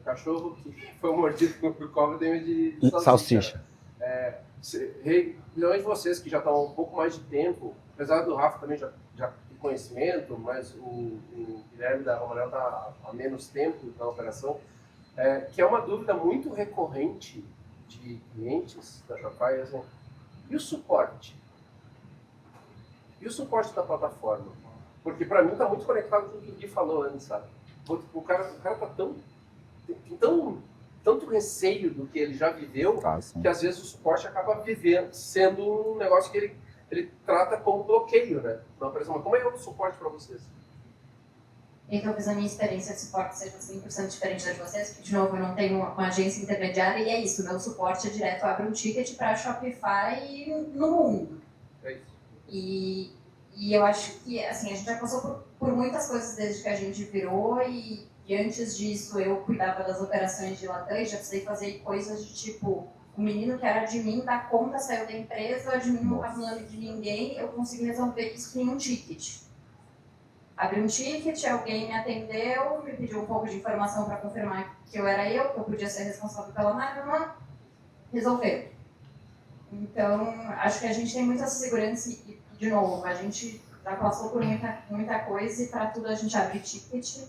cachorro que foi mordido por cobra tem de Salsicha. Rei, milhões de vocês que já estão há um pouco mais de tempo, apesar do Rafa também já tem conhecimento, mas o Guilherme da Romanel está há menos tempo na operação, que é uma dúvida muito recorrente de clientes da Shopify, assim, e o suporte? E o suporte da plataforma? Porque para mim está muito conectado com o que o Gui falou antes, sabe? O cara tá tanto receio do que ele já viveu, que às vezes o suporte acaba sendo um negócio que ele trata como bloqueio, né? Não, por exemplo, como é o suporte para vocês? E talvez a minha experiência de suporte seja 100% diferente da de vocês, porque, de novo, eu não tenho uma agência intermediária e é isso, meu suporte é direto, abre um ticket para Shopify no mundo. É isso. E eu acho que, assim, a gente já passou por muitas coisas desde que a gente virou e antes disso eu cuidava das operações de Latam e já precisei fazer coisas de tipo, o menino que era de mim da conta saiu da empresa, de mim não estava no nome de ninguém, eu consegui resolver isso em um ticket. Abri um ticket, alguém me atendeu, me pediu um pouco de informação para confirmar que eu era eu, que eu podia ser responsável pela norma, resolveu. Então, acho que a gente tem muita segurança e, de novo, a gente já passou por muita coisa e para tudo a gente abre ticket.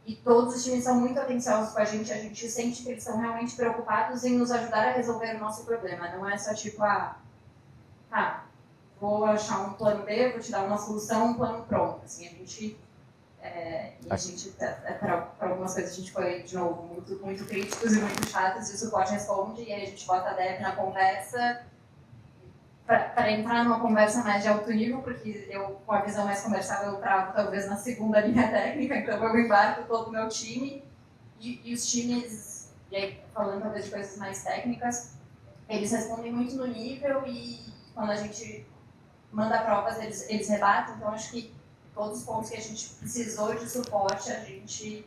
E todos os times são muito atenciosos com a gente sente que eles estão realmente preocupados em nos ajudar a resolver o nosso problema. Não é só tipo, vou achar um plano B, vou te dar uma solução, um plano pronto. Assim, para algumas coisas a gente foi, de novo, muito críticos e muito chatos, e o suporte responde, e aí a gente bota a Deb na conversa, para entrar numa conversa mais de alto nível, porque eu, com a visão mais conversável, eu travo talvez na segunda linha técnica, então eu embarco todo o meu time, e os times, e aí falando talvez de coisas mais técnicas, eles respondem muito no nível, e quando a gente manda provas, eles rebatem, então acho que todos os pontos que a gente precisou de suporte, a gente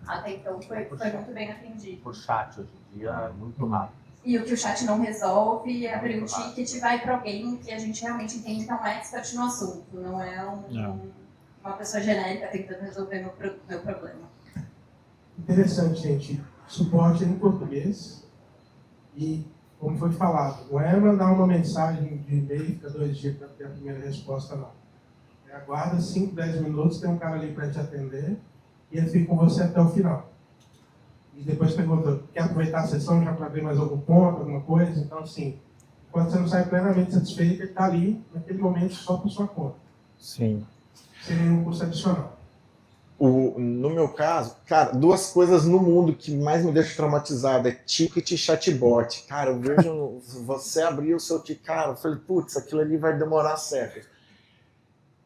até então foi muito bem atendido. Por chat hoje em dia é muito rápido. E o que o chat não resolve, abrir um ticket vai para alguém que a gente realmente entende que é um expert no assunto, não é uma pessoa genérica tentando resolver meu problema. Interessante, gente. Suporte em português e, como foi falado, não é mandar uma mensagem de e-mail e fica 2 dias para ter a primeira resposta, não. Aguarda 5, 10 minutos, tem um cara ali para te atender e ele fica com você até o final. E depois pergunta, quer aproveitar a sessão já para ver mais algum ponto, alguma coisa? Então, assim, quando você não sai plenamente satisfeito, ele está ali, naquele momento, só por sua conta. Sim. Sem nenhum custo adicional. No meu caso, cara, 2 coisas no mundo que mais me deixam traumatizado é ticket e chatbot. Cara, eu vejo você abrir o seu ticket, cara, eu falei, putz, aquilo ali vai demorar certo.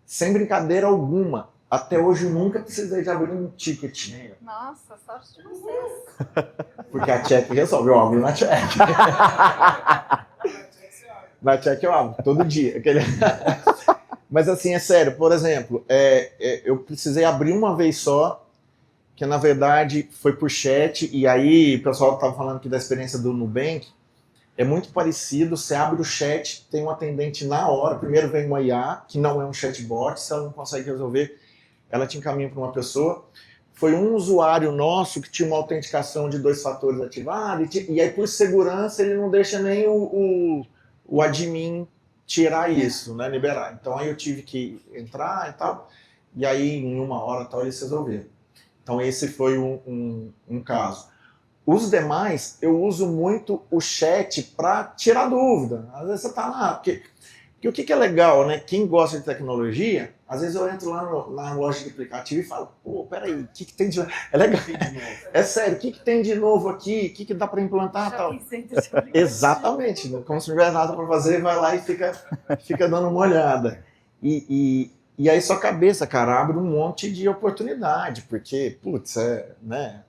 Sem brincadeira alguma, até hoje eu nunca precisei de abrir um ticket. Nossa, sorte de vocês. Porque a check resolve, eu abro na check. Na check eu abro, todo dia. Mas assim, é sério, por exemplo, eu precisei abrir uma vez só, que na verdade foi por chat, e aí o pessoal estava falando aqui da experiência do Nubank, é muito parecido, você abre o chat, tem um atendente na hora, primeiro vem uma IA, que não é um chatbot, se ela não consegue resolver, ela te encaminha para uma pessoa. Foi um usuário nosso que tinha uma autenticação de 2 fatores ativada, e aí por segurança ele não deixa nem o o admin tirar isso, né, liberar. Então aí eu tive que entrar e tal, e aí em 1 hora tal eles resolveram. Então esse foi um caso. Os demais, eu uso muito o chat para tirar dúvida. Às vezes você tá lá, porque o que é legal, né? Quem gosta de tecnologia, às vezes eu entro lá na loja de aplicativo e falo, pô, peraí, o que tem de... É legal, é sério, o que tem de novo aqui? O que dá para implantar tal? Exatamente, como se não tiver nada para fazer, vai lá e fica dando uma olhada. E aí sua cabeça, cara, abre um monte de oportunidade, porque, putz, né?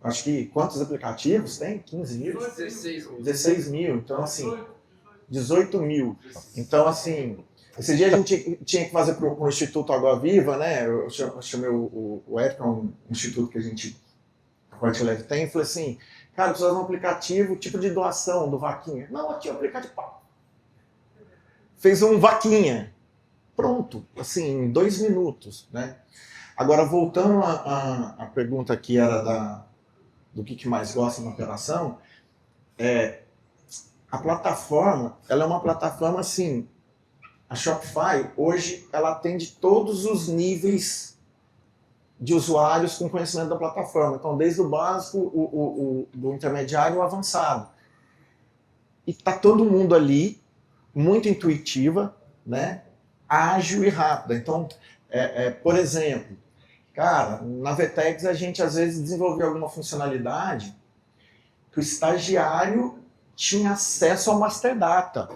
Acho que quantos aplicativos tem? 15 mil? 16 mil, então assim... 18 mil. Então, assim, esse dia a gente tinha que fazer para o Instituto Água Viva, né? Eu chamei o Érico, um instituto que a gente, a Corte Leve tem, e falei assim, cara, precisa de um aplicativo tipo de doação do Vaquinha. Não, aqui é o aplicativo. Fez um Vaquinha. Pronto, assim, em 2 minutos, né? Agora, voltando à pergunta que era do que mais gosta na operação, a plataforma, ela é uma plataforma assim, a Shopify, hoje, ela atende todos os níveis de usuários com conhecimento da plataforma. Então, desde o básico, do intermediário ao avançado. E tá todo mundo ali, muito intuitiva, né? Ágil e rápida. Então, por exemplo, cara, na Vtex a gente às vezes desenvolveu alguma funcionalidade que o estagiário tinha acesso ao Master Data.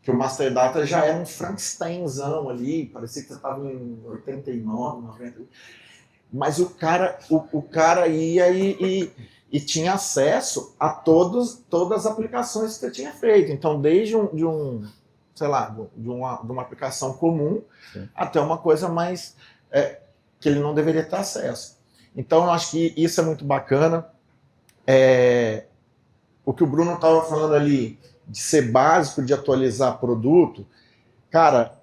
Que o Master Data já era um Frankensteinzão ali, parecia que você estava em 89, 90. Mas o cara ia e tinha acesso a todas as aplicações que você tinha feito. Então, desde sei lá, de uma aplicação comum, sim, até uma coisa mais que ele não deveria ter acesso. Então, eu acho que isso é muito bacana. O que o Bruno estava falando ali, de ser básico, de atualizar produto, cara,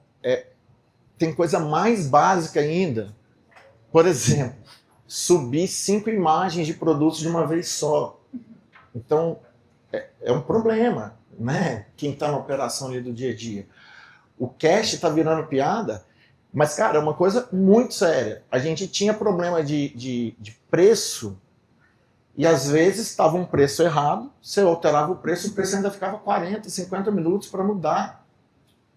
tem coisa mais básica ainda. Por exemplo, subir 5 imagens de produtos de uma vez só. Então, é um problema, né? Quem está na operação ali do dia a dia. O cache está virando piada, mas, cara, é uma coisa muito séria. A gente tinha problema de preço, e às vezes estava um preço errado, você alterava o preço ainda ficava 40, 50 minutos para mudar.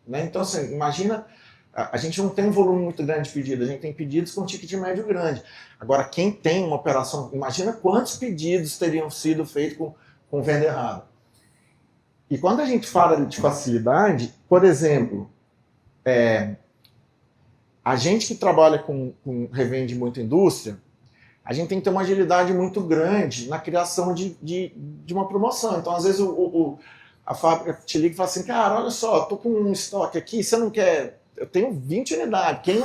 Né? Então, assim, imagina, a gente não tem um volume muito grande de pedidos, a gente tem pedidos com ticket médio grande. Agora, quem tem uma operação, imagina quantos pedidos teriam sido feitos com venda errada. E quando a gente fala de facilidade, por exemplo, a gente que trabalha com revende muita indústria, a gente tem que ter uma agilidade muito grande na criação de uma promoção. Então, às vezes, a fábrica te liga e fala assim, cara, olha só, tô com um estoque aqui, você não quer... Eu tenho 20 unidades.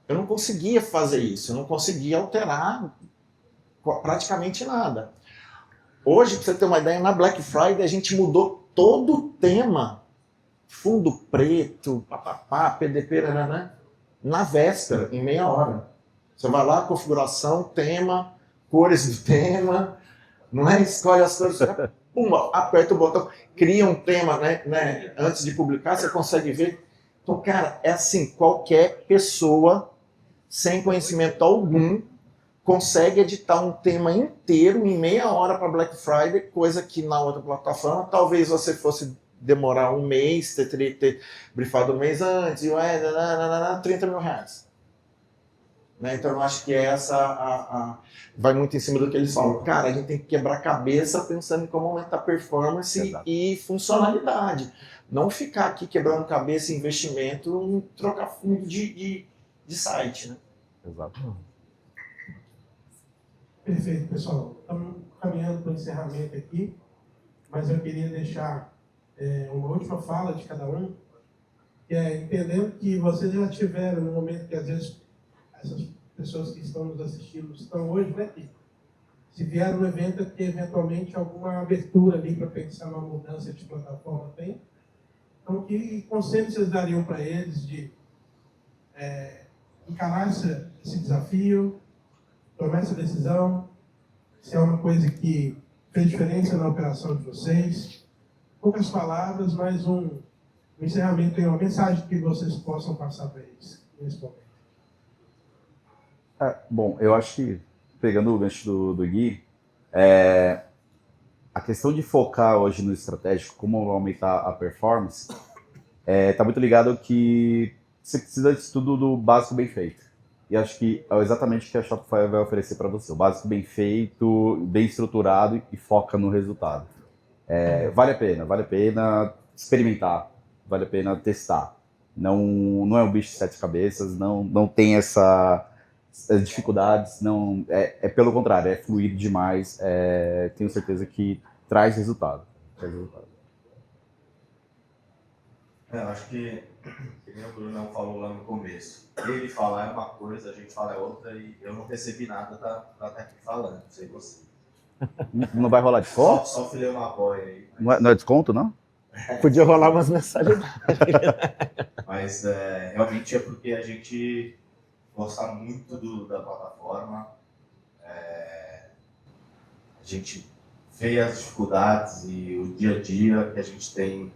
Eu não conseguia fazer isso, eu não conseguia alterar praticamente nada. Hoje, para você ter uma ideia, na Black Friday a gente mudou todo o tema, fundo preto, papapá, PDP, né? Na véspera, em meia hora. Você vai lá, configuração, tema, cores do tema, não é? Escolhe as cores, pumba, aperta o botão, cria um tema, né? Antes de publicar, você consegue ver. Então, cara, é assim, qualquer pessoa sem conhecimento algum consegue editar um tema inteiro em meia hora para Black Friday, coisa que na outra plataforma talvez você fosse demorar um mês, teria que ter brifado um mês antes, e 30 mil reais. Né? Então eu acho que vai muito em cima do que eles falam. Cara, a gente tem que quebrar a cabeça pensando em como aumentar performance e funcionalidade. Não ficar aqui quebrando cabeça e investimento em trocar fundo de site. Né? Exato. Perfeito, pessoal. Estamos caminhando para o encerramento aqui, mas eu queria deixar uma última fala de cada um, que entendendo que vocês já tiveram no momento que às vezes essas pessoas que estão nos assistindo estão hoje, né, que se vieram no evento é que eventualmente alguma abertura ali para pensar numa mudança de plataforma tem. Então, que conselho vocês dariam para eles de encarar esse desafio, tomar essa decisão, se é uma coisa que fez diferença na operação de vocês. Poucas palavras, mas um encerramento e uma mensagem que vocês possam passar para eles nesse momento. Bom, eu acho que, pegando o gancho do Gui, a questão de focar hoje no estratégico, como aumentar a performance, está muito ligado que você precisa de tudo do básico bem feito. E acho que é exatamente o que a Shopify vai oferecer para você. O básico bem feito, bem estruturado e foca no resultado. Vale a pena experimentar, vale a pena testar. Não é um bicho de 7 cabeças, não tem essas dificuldades, não, pelo contrário, é fluido demais, tenho certeza que traz resultado. Eu acho que nem o Bruno falou lá no começo. Ele falar é uma coisa, a gente fala é outra, e eu não recebi nada pra estar aqui falando, não sei você. Não vai rolar desconto? Só filei uma boia aí. Não é desconto, não? Podia rolar umas mensagens. Mas realmente é porque a gente gosta muito da plataforma. A gente vê as dificuldades e o dia a dia que a gente tem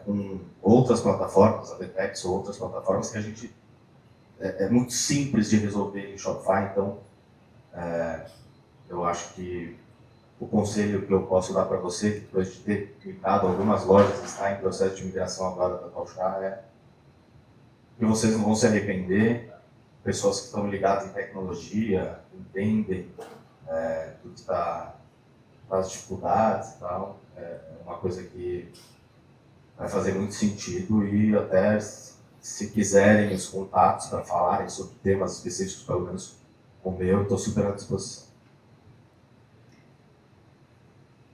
com outras plataformas, a VTEX ou outras plataformas, que a gente é muito simples de resolver em Shopify. Então, eu acho que o conselho que eu posso dar para você, depois de ter clicado algumas lojas, está em processo de migração agora da Tauchá, é que vocês não vão se arrepender. Pessoas que estão ligadas em tecnologia, entendem tudo que está as dificuldades e tal, é uma coisa que vai fazer muito sentido, e até se quiserem os contatos para falarem sobre temas específicos, pelo menos o meu, estou super à disposição.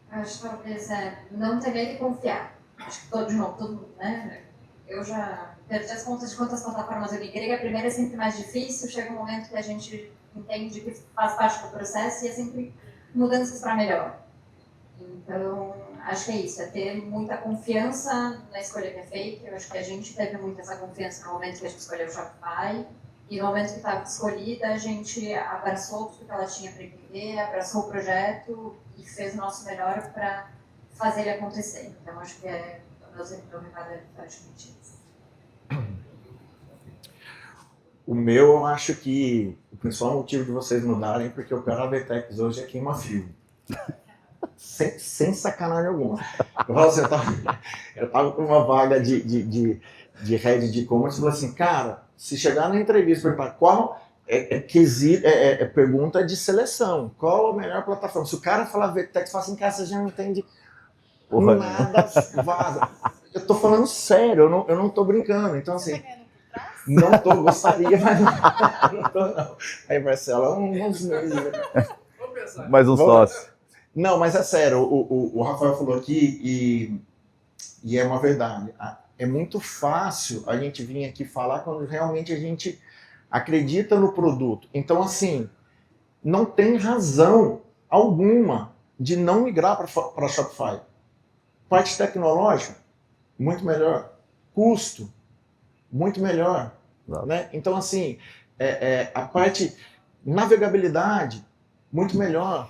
Acho que talvez não ter medo e confiar. Acho que todo mundo, né? Eu já perdi as contas de quantas plataformas eu migrei. A primeira é sempre mais difícil, chega um momento que a gente entende que faz parte do processo e é sempre mudanças para melhor. Então, acho que é isso, é ter muita confiança na escolha que é feita. Eu acho que a gente teve muito essa confiança no momento que a gente escolheu o Shopify, e no momento que estava escolhida, a gente abraçou tudo que ela tinha para entender, abraçou o projeto e fez o nosso melhor para fazer ele acontecer. Então, acho que o meu recado é praticamente isso. O meu, eu acho que o principal motivo de vocês mudarem é porque o cara VTEX hoje é queima-fio. Sem sacanagem alguma. Eu tava com uma vaga de head de e-commerce e falei assim, cara, se chegar na entrevista e perguntar qual pergunta de seleção, qual a melhor plataforma? Se o cara falar VTEX, fala assim, cara, você já não entende nada, vaza. Eu tô falando sério, eu não tô brincando. Então, assim, não tô, gostaria, mas não tô, não. Aí, Marcela, uns meses. Mais um sócio. Não, mas é sério, o Rafael falou aqui e é uma verdade. É muito fácil a gente vir aqui falar quando realmente a gente acredita no produto. Então, assim, não tem razão alguma de não migrar para Shopify. Parte tecnológica, muito melhor. Custo, muito melhor. Né? Então, assim, a parte navegabilidade, muito melhor.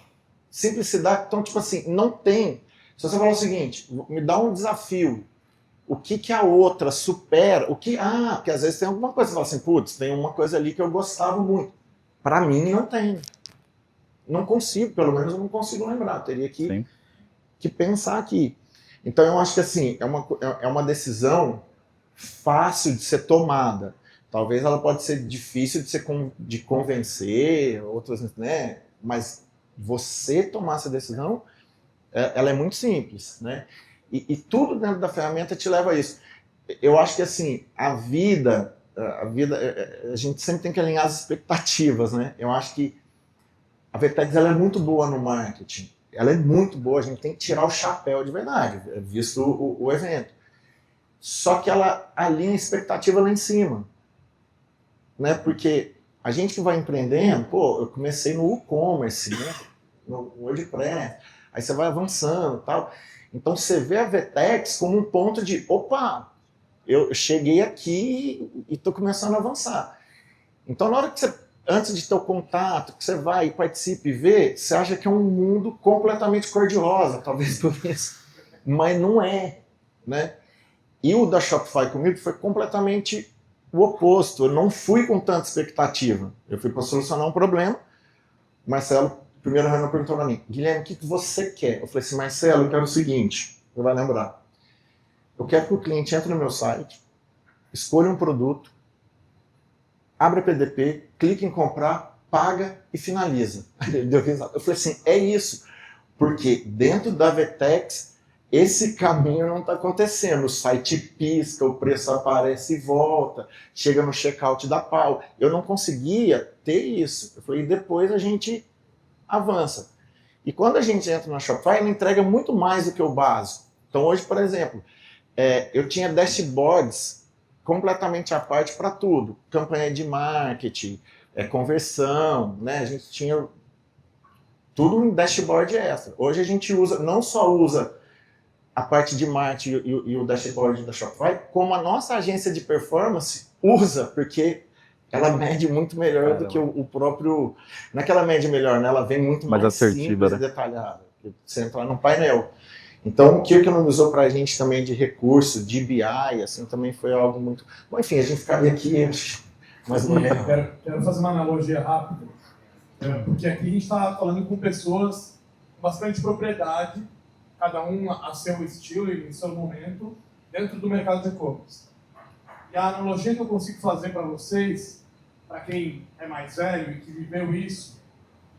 Simplicidade, então, tipo assim, não tem. Se você falar o seguinte, me dá um desafio, o que a outra supera, porque às vezes tem alguma coisa, você fala assim, putz, tem uma coisa ali que eu gostava muito. Para mim, não tem. Não consigo, pelo menos eu não consigo lembrar, eu teria que pensar aqui. Então, eu acho que, assim, é uma decisão fácil de ser tomada. Talvez ela pode ser difícil de convencer, outras, né, mas você tomar essa decisão, ela é muito simples, né? E tudo dentro da ferramenta te leva a isso. Eu acho que, assim, a vida, a gente sempre tem que alinhar as expectativas, né? Eu acho que a VTEX, ela é muito boa no marketing. Ela é muito boa, a gente tem que tirar o chapéu de verdade, visto o evento. Só que ela alinha a expectativa lá em cima, né? Porque a gente que vai empreendendo, pô, eu comecei no e-commerce, né? No WordPress, aí você vai avançando e tal. Então você vê a VTEX como um ponto de, opa, eu cheguei aqui e estou começando a avançar. Então na hora que você antes de ter o contato, que você vai e participe e vê, você acha que é um mundo completamente cor-de-rosa, talvez por isso. Mas não é, né? E o da Shopify comigo foi completamente o oposto. Eu não fui com tanta expectativa. Eu fui para solucionar um problema. Marcelo, primeiro reunião, perguntou para mim, Guilherme, o que você quer? Eu falei assim, Marcelo, eu quero o seguinte, você vai lembrar. Eu quero que o cliente entre no meu site, escolha um produto, abre a PDP, clica em comprar, paga e finaliza. Ele deu risada. Eu falei assim, é isso. Porque dentro da Vetex, esse caminho não está acontecendo. O site pisca, o preço aparece e volta, chega no checkout da pau. Eu não conseguia ter isso. Eu falei, depois a gente avança. E quando a gente entra na Shopify, ela entrega muito mais do que o básico. Então hoje, por exemplo, eu tinha dashboards completamente à parte para tudo. Campanha de marketing, conversão, né? A gente tinha tudo em dashboard extra. Hoje a gente usa, não só usa a parte de marketing e o dashboard da Shopify, como a nossa agência de performance usa, porque ela mede muito melhor do que o próprio... Não é que ela mede melhor, né? Ela vem muito mais assertiva, simples né? e detalhada. Você entrar no painel. Então, o que economizou para a gente também de recurso, de BI, assim, também foi algo muito... Bom, enfim, a gente ficaria aqui, mas não é... Quero fazer uma analogia rápida, porque aqui a gente está falando com pessoas com bastante propriedade, cada um a seu estilo e em seu momento, dentro do mercado de e-commerce. E a analogia que eu consigo fazer para vocês, para quem é mais velho e que viveu isso,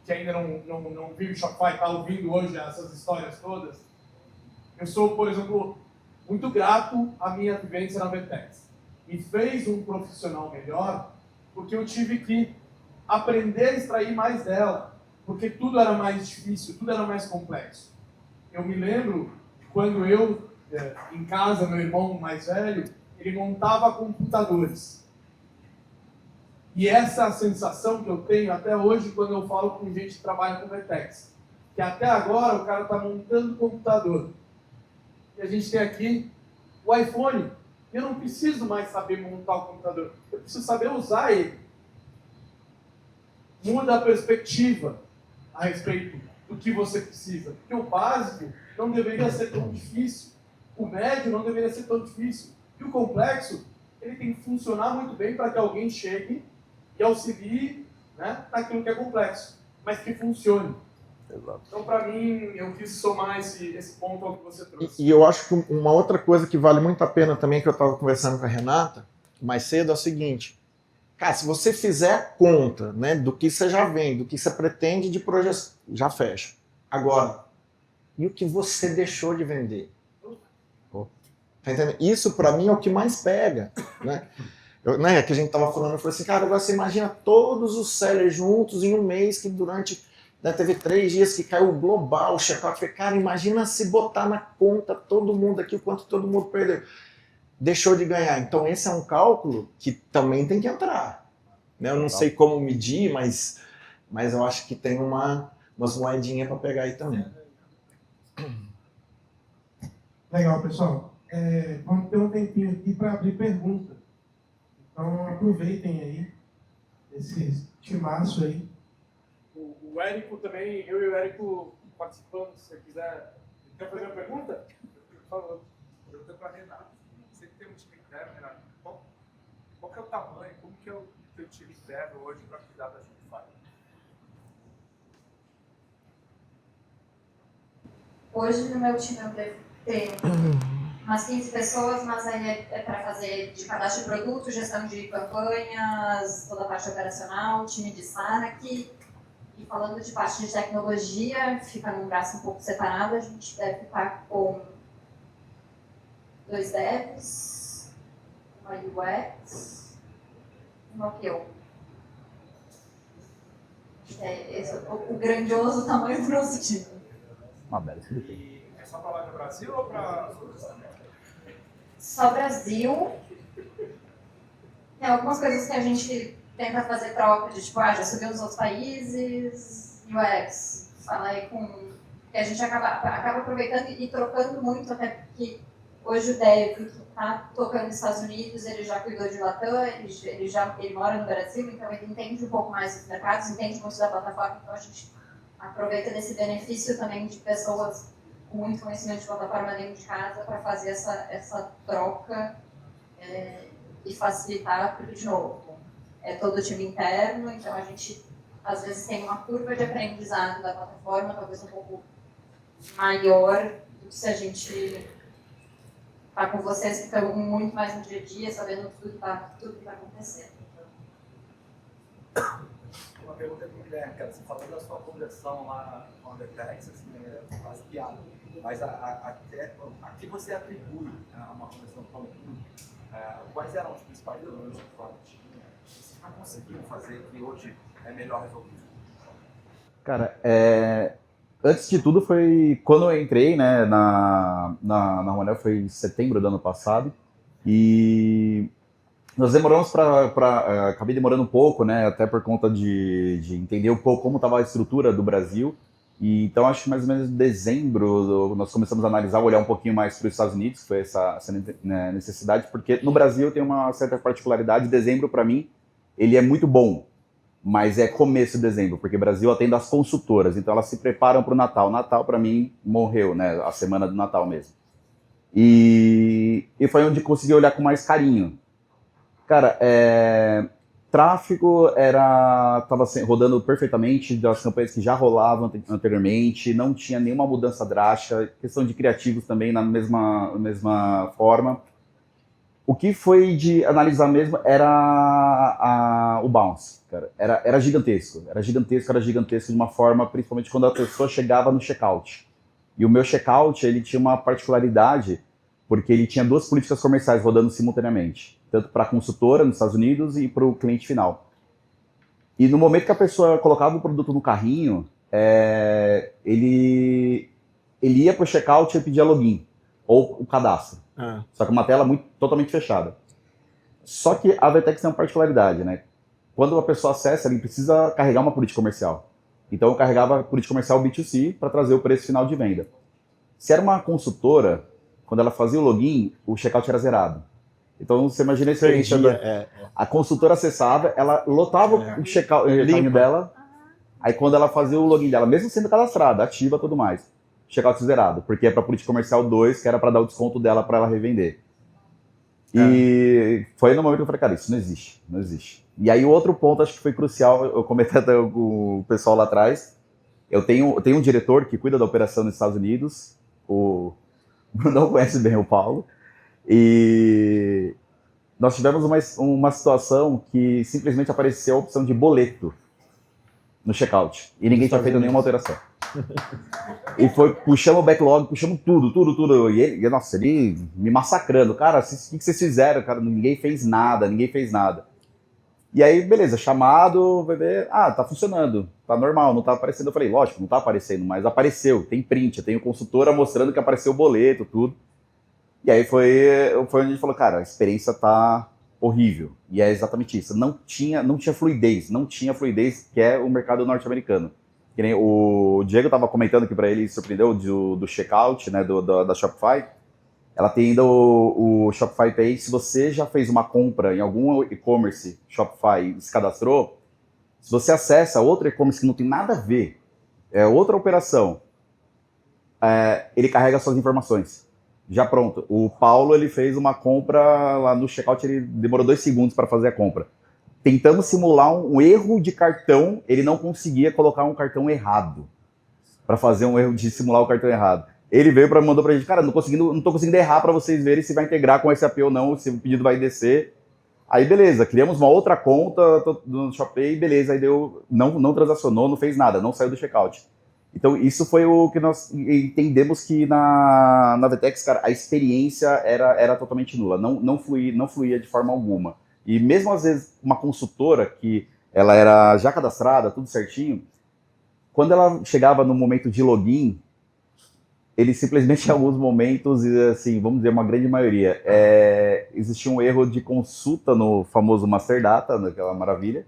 que ainda não viu o Shopify, está ouvindo hoje essas histórias todas, eu sou, por exemplo, muito grato à minha vivência na Vetex. Me fez um profissional melhor, porque eu tive que aprender a extrair mais dela, porque tudo era mais difícil, tudo era mais complexo. Eu me lembro quando eu, em casa, meu irmão mais velho, ele montava computadores. E essa sensação que eu tenho até hoje quando eu falo com gente que trabalha com Vetex, que até agora o cara está montando computador. E a gente tem aqui o iPhone. E eu não preciso mais saber montar o computador. Eu preciso saber usar ele. Muda a perspectiva a respeito do que você precisa. Porque o básico não deveria ser tão difícil. O médio não deveria ser tão difícil. E o complexo, ele tem que funcionar muito bem para que alguém chegue e auxilie, né, naquilo que é complexo, mas que funcione. Exato. Então, para mim, eu quis somar esse ponto ao que você trouxe. E eu acho que uma outra coisa que vale muito a pena também, que eu estava conversando com a Renata mais cedo, é o seguinte. Cara, se você fizer a conta, né, do que você já vende, do que você pretende de projeção, já fecha. Agora, e o que você deixou de vender? Tá entendendo? Isso, para mim, é o que mais pega. Né? Que a gente estava falando, eu falei assim, cara, agora você imagina todos os sellers juntos em um mês que durante... Né, teve 3 dias que caiu global o checkout. Eu falei, cara, imagina se botar na conta todo mundo aqui, o quanto todo mundo perdeu. Deixou de ganhar. Então esse é um cálculo que também tem que entrar. Né? Eu não sei como medir, mas eu acho que tem umas moedinhas para pegar aí também. Legal, pessoal. Vamos ter um tempinho aqui para abrir pergunta. Então aproveitem aí esse timaço aí. O Érico também, eu e o Érico participando, se você quiser. Quer fazer uma pergunta? Por favor. Pergunta para a Renata. Você que tem um time interno, Renata, qual que é o tamanho, como que é o teu time interno hoje para cuidar da Shopify? Hoje no meu time eu devo ter umas 15 pessoas, mas aí é para fazer de cadastro de produto, gestão de campanhas, toda a parte operacional, time de saque. E falando de parte de tecnologia, fica num braço um pouco separado, a gente deve ficar com 2 devs, uma UX, uma PO. Esse é o grandioso tamanho do nosso time. Uma bela. E é só para lá no Brasil ou para... Só Brasil. Tem algumas coisas que a gente tenta fazer troca de tipo, já subiu nos outros países, UX, fala aí com... que a gente acaba aproveitando e trocando muito, até porque Hoje o Dev, que está tocando nos Estados Unidos, ele já cuidou de Latam, ele mora no Brasil, então ele entende um pouco mais dos mercados, entende muito da plataforma, então a gente aproveita desse benefício também de pessoas com muito conhecimento de plataforma dentro de casa para fazer essa troca e facilitar, porque, de novo, é todo o time interno, então a gente às vezes tem uma curva de aprendizado da plataforma, talvez um pouco maior do que se a gente está com vocês que estão muito mais no dia a dia, sabendo tudo que está acontecendo. Uma pergunta para o Guilherme, cara. Você falou da sua conversão lá com a Vertex, assim, quase piada. Mas a que você atribui a uma conversão tão ruim, quais eram os principais problemas que o tinha? Vocês não conseguiram fazer que hoje é melhor resolvido? Cara, antes de tudo foi quando eu entrei, né, na Romanel, foi em setembro do ano passado, e nós demoramos acabei demorando um pouco, né, até por conta de entender um pouco como estava a estrutura do Brasil, e então acho que mais ou menos em dezembro nós começamos a analisar, olhar um pouquinho mais para os Estados Unidos, foi essa necessidade, porque no Brasil tem uma certa particularidade, dezembro para mim, ele é muito bom, mas é começo de dezembro, porque o Brasil atende as consultoras, então elas se preparam para o Natal. Natal, para mim, morreu, né? A semana do Natal mesmo. E foi onde consegui olhar com mais carinho. Cara, tráfego estava rodando perfeitamente das campanhas que já rolavam anteriormente, não tinha nenhuma mudança drástica, questão de criativos também na mesma forma. O que foi de analisar mesmo era o bounce, cara. Era gigantesco de uma forma, principalmente quando a pessoa chegava no checkout. E o meu checkout, ele tinha uma particularidade, porque ele tinha duas políticas comerciais rodando simultaneamente, tanto para a consultora nos Estados Unidos e para o cliente final. E no momento que a pessoa colocava o produto no carrinho, ele ia para o checkout e pedia login, ou o cadastro. Só que uma tela totalmente fechada. Só que a Vertex tem uma particularidade, né? Quando a pessoa acessa, ele precisa carregar uma política comercial. Então eu carregava a política comercial B2C para trazer o preço final de venda. Se era uma consultora, quando ela fazia o login, o checkout era zerado. Então você imagina a experiência. A consultora acessava, ela lotava o carrinho dela, aí quando ela fazia o login dela, mesmo sendo cadastrada, ativa e tudo mais, checkout zerado, porque é para política comercial 2, que era para dar o desconto dela para ela revender. E foi no momento que eu falei, cara, isso não existe. E aí o outro ponto, acho que foi crucial, eu comentei até com o pessoal lá atrás, eu tenho um diretor que cuida da operação nos Estados Unidos, o Bruno não conhece bem o Paulo, e nós tivemos uma situação que simplesmente apareceu a opção de boleto no checkout, e ninguém tinha feito nenhuma alteração. E foi, puxamos o backlog, puxamos tudo. E ele, nossa, ele me massacrando. Cara, o que vocês fizeram? Cara, ninguém fez nada. E aí, beleza, chamado, vai ver, tá funcionando, tá normal, não tá aparecendo. Eu falei, lógico, não tá aparecendo, mas apareceu, tem print, eu tenho consultora mostrando que apareceu o boleto, tudo. E aí foi onde a gente falou, cara, a experiência tá horrível. E é exatamente isso, não tinha fluidez, que é o mercado norte-americano. Que nem o Diego estava comentando que para ele surpreendeu do checkout, né, da Shopify. Ela tem ainda o Shopify Pay. Se você já fez uma compra em algum e-commerce Shopify e se cadastrou, se você acessa outro e-commerce que não tem nada a ver, é outra operação, ele carrega suas informações. Já pronto. O Paulo, ele fez uma compra lá no checkout, ele demorou 2 segundos para fazer a compra. Tentamos simular um erro de cartão, ele não conseguia colocar um cartão errado. Para fazer um erro de simular o cartão errado. Ele veio mandou pra gente, cara, não tô conseguindo errar para vocês verem se vai integrar com o SAP ou não, se o pedido vai descer. Aí beleza, criamos uma outra conta no Shopee, beleza, aí não transacionou, não fez nada, não saiu do checkout. Então isso foi o que nós entendemos que na Vertex, cara, a experiência era totalmente nula, não fluía de forma alguma. E mesmo às vezes uma consultora que ela era já cadastrada, tudo certinho, quando ela chegava no momento de login, ele simplesmente em alguns momentos, assim, vamos dizer, uma grande maioria, existia um erro de consulta no famoso Master Data, naquela maravilha.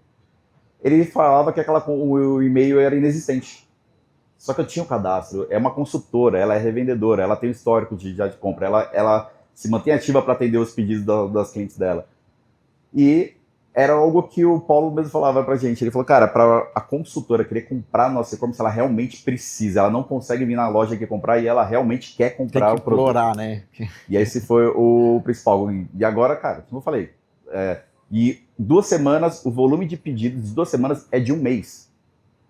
Ele falava que o e-mail era inexistente. Só que eu tinha o cadastro, é uma consultora, ela é revendedora, ela tem um histórico de compra, ela se mantém ativa para atender os pedidos das clientes dela. E era algo que o Paulo mesmo falava pra gente. Ele falou, cara, para a consultora querer comprar nosso e-commerce, ela realmente precisa. Ela não consegue vir na loja aqui comprar e ela realmente quer comprar o produto. Explorar, né? E esse foi o principal. E agora, cara, como eu falei, e 2 semanas, o volume de pedidos de 2 semanas é de 1 mês.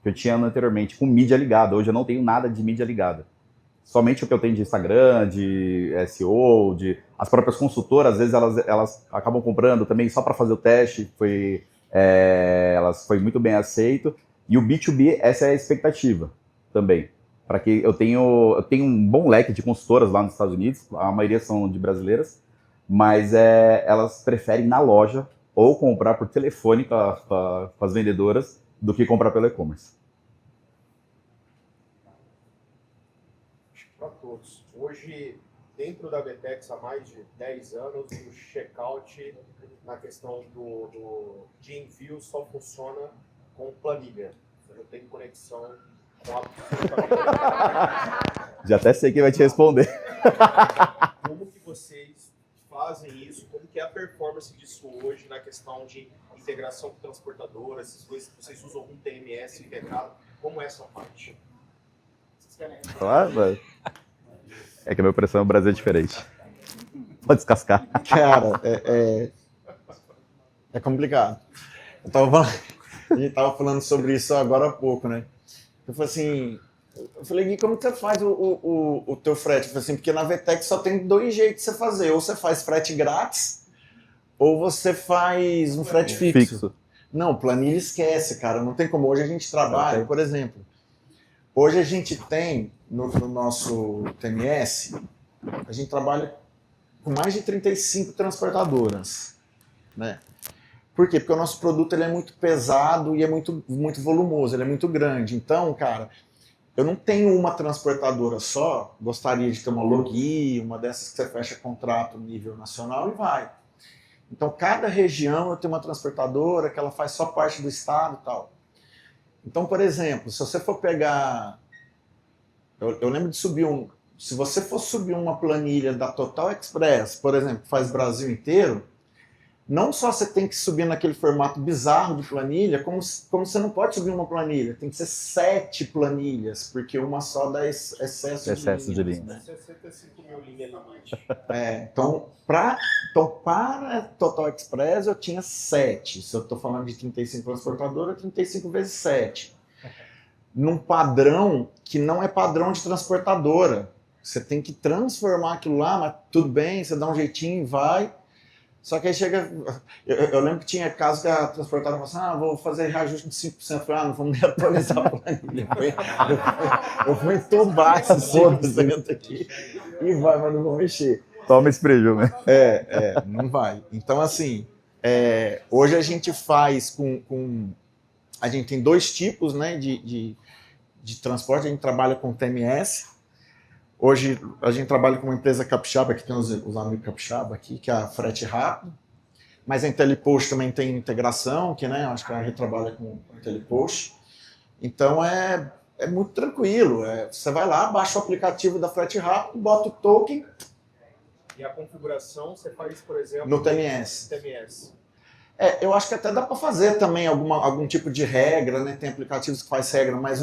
Que eu tinha anteriormente, com mídia ligada. Hoje eu não tenho nada de mídia ligada. Somente o que eu tenho de Instagram, de SEO, as próprias consultoras, às vezes elas acabam comprando também só para fazer o teste, foi muito bem aceito. E o B2B, essa é a expectativa também. Para que eu tenho um bom leque de consultoras lá nos Estados Unidos, a maioria são de brasileiras, mas elas preferem na loja ou comprar por telefone com as vendedoras do que comprar pelo e-commerce. Para todos. Hoje, dentro da VTEX, há mais de 10 anos, o checkout na questão de envio só funciona com planilha. Você não tem conexão com a... Já até sei quem vai te responder. Como que vocês fazem isso? Como que é a performance disso hoje na questão de integração com transportadoras? Vocês usam algum TMS integrado? Como é essa parte? Claro, é que a minha impressão no Brasil é diferente. Pode descascar. Cara, é complicado. A gente tava falando sobre isso agora há pouco, né? Eu falei assim, Gui, como que você faz o teu frete? Eu falei assim, porque na VTEX só tem 2 jeitos de você fazer. Ou você faz frete grátis, ou você faz um frete fixo. Não, planilha esquece, cara. Não tem como. Hoje a gente trabalha, por exemplo, hoje a gente tem, no nosso TMS, a gente trabalha com mais de 35 transportadoras, né? Por quê? Porque o nosso produto ele é muito pesado e é muito, muito volumoso, ele é muito grande. Então, cara, eu não tenho uma transportadora só, gostaria de ter uma Logi, uma dessas que você fecha contrato nível nacional e vai. Então, cada região eu tenho uma transportadora que ela faz só parte do estado e tal. Então, por exemplo, se você for pegar... Eu lembro de subir se você for subir uma planilha da Total Express, por exemplo, que faz Brasil inteiro, não só você tem que subir naquele formato bizarro de planilha, como você não pode subir uma planilha, tem que ser 7 planilhas, porque uma só dá excesso de linhas. Né? 65 mil linhas limite. Então, para Total Express eu tinha 7. Se eu estou falando de 35 transportadoras, 35 vezes 7. Num padrão que não é padrão de transportadora. Você tem que transformar aquilo lá, mas tudo bem, você dá um jeitinho e vai. Só que aí chega... Eu lembro que tinha casos que a transportadora falava assim, vou fazer reajuste de 5%. Eu falei, não vamos nem atualizar a planilha. Eu vou entubar esse 5% aqui e vai, mas não vou mexer. Toma esse prejuízo, né? Não vai. Então, assim, hoje a gente faz a gente tem 2 tipos, né, de transporte. A gente trabalha com TMS. Hoje a gente trabalha com uma empresa capixaba, que tem os amigos capixaba aqui, que é a Frete Rápido. Mas a IntelliPost também tem integração, que, né, acho que a gente trabalha com a IntelliPost. Então é muito tranquilo. Você vai lá, baixa o aplicativo da Frete Rápido, bota o token. E a configuração você faz, por exemplo, no TMS. Eu acho que até dá para fazer também algum tipo de regra, né? Tem aplicativos que faz regra, mas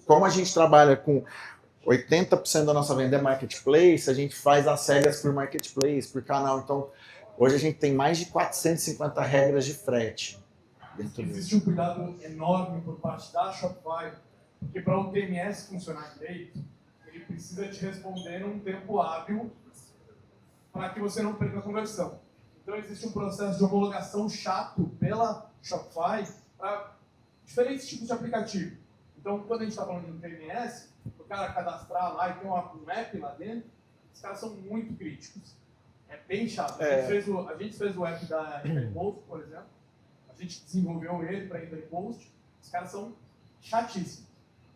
como a gente trabalha com 80% da nossa venda é marketplace, a gente faz as regras por marketplace, por canal. Então, hoje a gente tem mais de 450 regras de frete. Existe um cuidado enorme por parte da Shopify, porque para o TMS funcionar direito, ele precisa te responder num tempo hábil para que você não perca a conversão. Então, existe um processo de homologação chato pela Shopify para diferentes tipos de aplicativo. Então, quando a gente está falando de um TMS, o cara cadastrar lá e ter um app lá dentro, os caras são muito críticos. É bem chato. A gente fez o app da IntelliPost, por exemplo. A gente desenvolveu ele para a IntelliPost. Os caras são chatíssimos.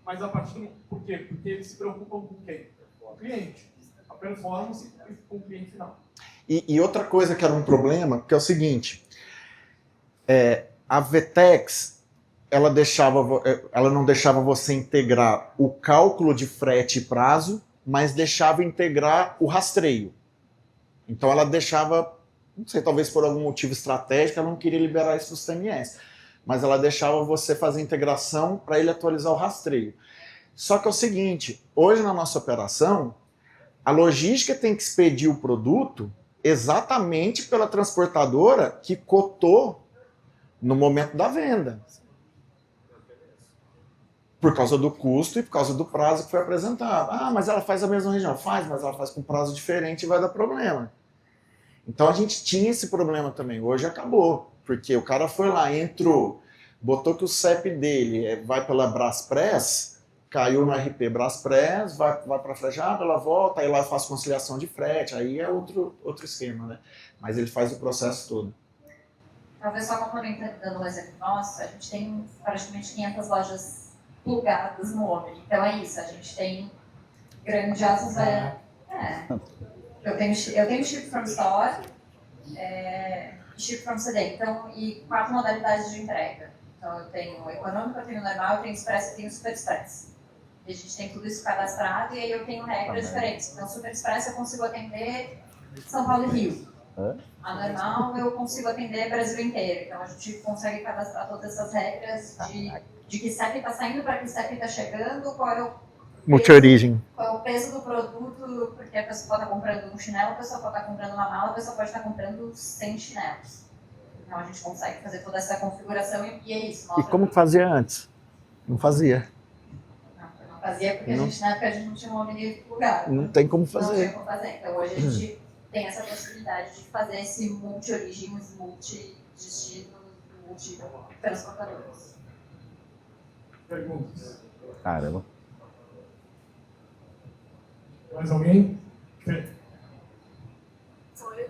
Mas a partir do... Por quê? Porque eles se preocupam com quem? Com o cliente. A performance com o cliente final. E outra coisa que era um problema, que é o seguinte, a VTEX, ela não deixava você integrar o cálculo de frete e prazo, mas deixava integrar o rastreio. Então ela deixava, não sei, talvez por algum motivo estratégico, ela não queria liberar isso do CMS, mas ela deixava você fazer integração para ele atualizar o rastreio. Só que é o seguinte, hoje na nossa operação, a logística tem que expedir o produto exatamente pela transportadora que cotou no momento da venda. Por causa do custo e por causa do prazo que foi apresentado. Ah, mas ela faz a mesma região. Faz, mas ela faz com prazo diferente e vai dar problema. Então a gente tinha esse problema também. Hoje acabou. Porque o cara foi lá, entrou, botou que o CEP dele vai pela Braspress, caiu no RP Braspress, vai para a Frejada, ela volta, aí lá faz conciliação de frete, aí é outro esquema, né? Mas ele faz o processo todo. Talvez só complementando, dando um exemplo nosso, a gente tem praticamente 500 lojas plugadas no Omni. Então é isso, a gente tem grandiosas... Eu tenho Ship from Store, Ship from CD, então, e 4 modalidades de entrega. Então eu tenho o econômico, eu tenho o normal, eu tenho o express e tenho o super express. E a gente tem tudo isso cadastrado e aí eu tenho regras diferentes. Então o super express eu consigo atender São Paulo e Rio. A normal eu consigo atender Brasil inteiro. Então a gente consegue cadastrar todas essas regras de que CEP está saindo, para que CEP está chegando, qual é o multi-origem. Qual é o peso do produto, porque a pessoa pode estar comprando um chinelo, a pessoa pode estar comprando uma mala, a pessoa pode estar comprando 100 chinelos. Então a gente consegue fazer toda essa configuração e é isso. E como fazia antes? Não fazia. Não fazia porque na época a gente não tinha um Omni lugar. Não tem como fazer. Não tinha como fazer. Então hoje a gente tem essa possibilidade de fazer esse multi-origem, os multi-destinos, multi-transportadores. Perguntas? Caramba. Mais alguém?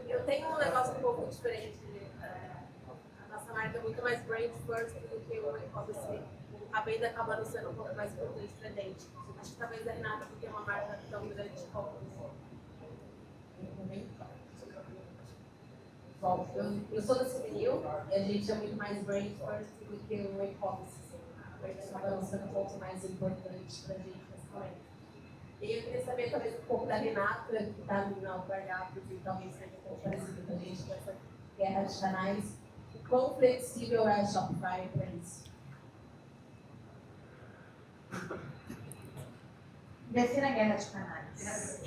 Eu tenho um negócio um pouco diferente. A nossa marca é muito mais brand first do que o e-commerce. A venda acaba sendo um pouco mais importante pra gente. Acho que talvez a Renata, porque é uma marca tão grande como Bom, eu sou da Civinil e a gente é muito mais brand first do que o e-commerce. A gente acaba sendo um pouco mais importante pra gente nesse momento. E eu queria saber talvez um pouco da Renata, que está no RH, porque talvez seja um pouco parecido com a gente com essa guerra de canais. Quão flexível é a Shopify para isso? Defina a guerra de canais.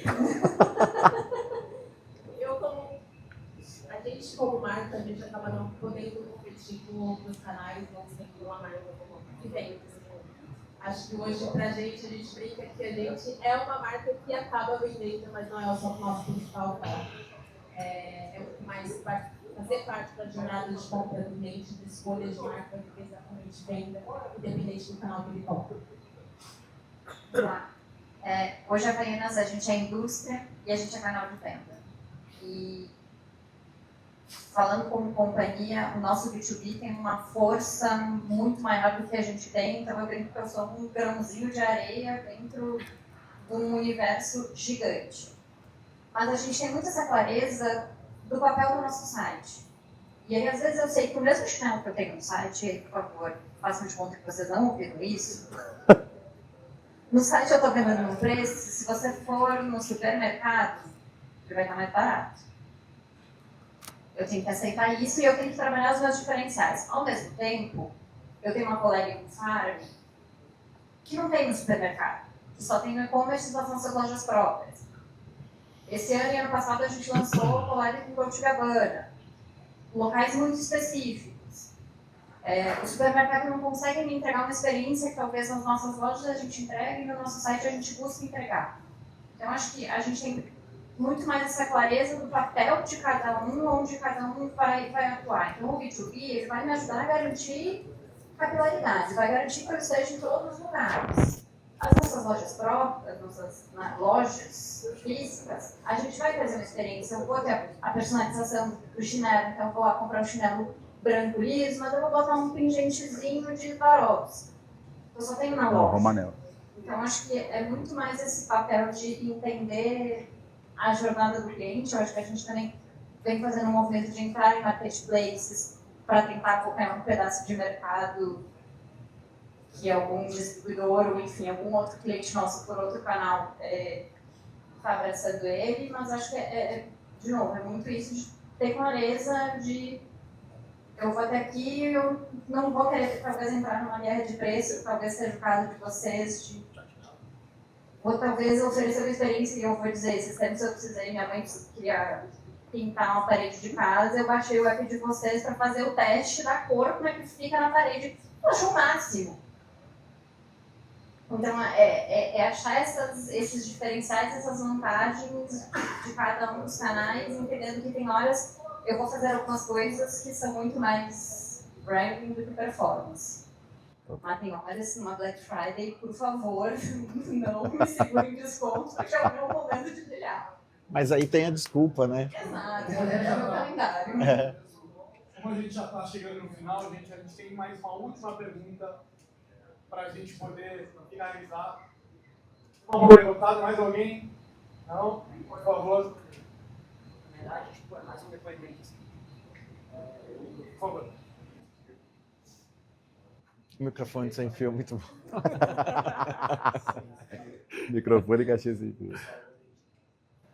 A gente como marca, a gente acaba não podendo competir com outros canais, não sendo uma marca que vende. Acho que hoje, pra gente, a gente brinca que a gente é uma marca que acaba vendendo, mas não é o nosso principal foco. É muito mais fazer parte da jornada de compra do cliente, de escolha de marca, do que exatamente venda, independente do canal que ele compra. Hoje a Havaianas, a gente é indústria e a gente é canal de venda. E falando como companhia, o nosso B2B tem uma força muito maior do que a gente tem, então eu brinco que eu sou um grãozinho de areia dentro de um universo gigante. Mas a gente tem muito essa clareza do papel do nosso site. E aí, às vezes, eu sei que o mesmo chinelo que eu tenho no site, por favor, façam de conta que vocês não ouviram isso. No site eu estou vendendo num preço, se você for no supermercado, ele vai estar mais barato. Eu tenho que aceitar isso e eu tenho que trabalhar os meus diferenciais. Ao mesmo tempo, eu tenho uma colega em farm que não tem no supermercado, que só tem no e-commerce das nossas lojas próprias. Esse ano e ano passado a gente lançou o collab com Dolce & Gabbana, locais muito específicos. O supermercado não consegue me entregar uma experiência que talvez nas nossas lojas a gente entregue e no nosso site a gente busca entregar. Então acho que a gente tem muito mais essa clareza do papel de cada um, onde cada um vai atuar. Então, o B2B ele vai me ajudar a garantir capilaridade, vai garantir que eu esteja em todos os lugares. As nossas lojas próprias, nossas lojas físicas, a gente vai fazer uma experiência. Eu vou ter a personalização do chinelo, então eu vou lá comprar um chinelo branco liso, mas eu vou botar um pingentezinho de Swarovski. Eu só tenho na loja. Romanel. Então, acho que é muito mais esse papel de entender a jornada do cliente. Eu acho que a gente também vem fazendo um movimento de entrar em marketplaces para tentar acompanhar um pedaço de mercado que algum distribuidor ou, enfim, algum outro cliente nosso por outro canal está abraçando ele, mas acho que de novo, é muito isso de ter clareza de eu vou até aqui, eu não vou querer talvez entrar numa guerra de preço, talvez seja o caso de vocês, de ou talvez oferecer uma experiência que eu vou dizer, esses tempos eu precisei, minha mãe queria pintar uma parede de casa, eu baixei o app de vocês para fazer o teste da cor, como é que fica na parede. Eu acho o máximo. Então, é achar esses diferenciais, essas vantagens de cada um dos canais, entendendo que tem horas eu vou fazer algumas coisas que são muito mais branding do que performance. Mas tem horas, numa Black Friday, por favor, não me segurem desconto, porque é o meu momento de brilhar. Mas aí tem a desculpa, né? Exato, é o meu calendário. É. Como a gente já está chegando no final, gente, a gente tem mais uma última pergunta para a gente poder finalizar. Vamos perguntar, mais alguém? Não? Por favor. Na verdade, tipo, é mais um depoimento. Por favor. O microfone sem fio, muito bom. Microfone e caixinha sem fio.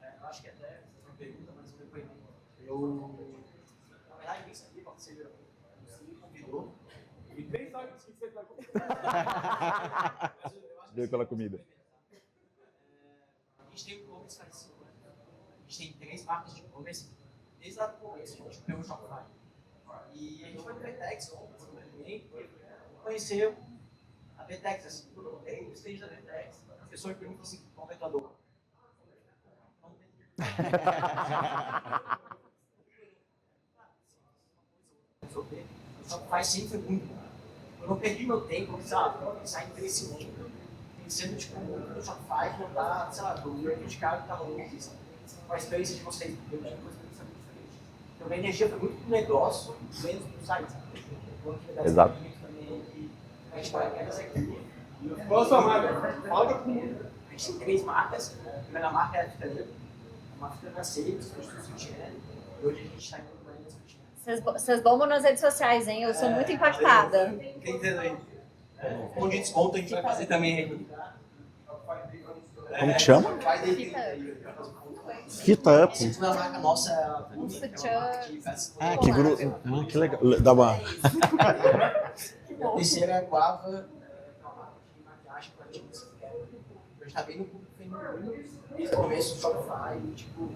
Eu acho que até uma pergunta, mas um depoimento. Eu, na verdade, nem sabia quando você me convidou. E nem sabe o que você está acontecendo. Veio pela comida. A gente tem um e-commerce parecido, né? A gente tem 3 marcas de e-commerce. Desde lá do começo, a gente pegou o Shopify. E a gente foi no Vertex ontem, conheceu a Vertex, assim, eu no stage da Vertex, a pessoa me perguntou assim, qual é a tua dor? Só faz sempre foi muito bom. Eu não perdi meu tempo, sabe, pensar em crescimento, pensando, tipo, no Shopify, não dá, sei lá, do meu de carro que tá longe, com a experiência de vocês, eu tinha coisa que muito diferente. Então, minha energia foi muito pro negócio, menos pro site, sabe? Exato. A gente vai aqui. Qual a sua marca? Fala comigo. A gente tem 3 marcas. A primeira marca é a Fita Livre, uma fita francesa, sutiã. E hoje a gente está indo para a Vocês bombam nas redes sociais, hein? Eu sou muito impactada. Quem entende aí? Um de desconto a gente vai fazer também aí. Como que chama? Vai Fita Up. A segunda marca nossa é a Ah, que grupo. Ah, que legal. Dá uma. A terceira é a Guava, de maquiagem para artigos. A gente tá bem no público feminino, desde o começo do Shopify, tipo,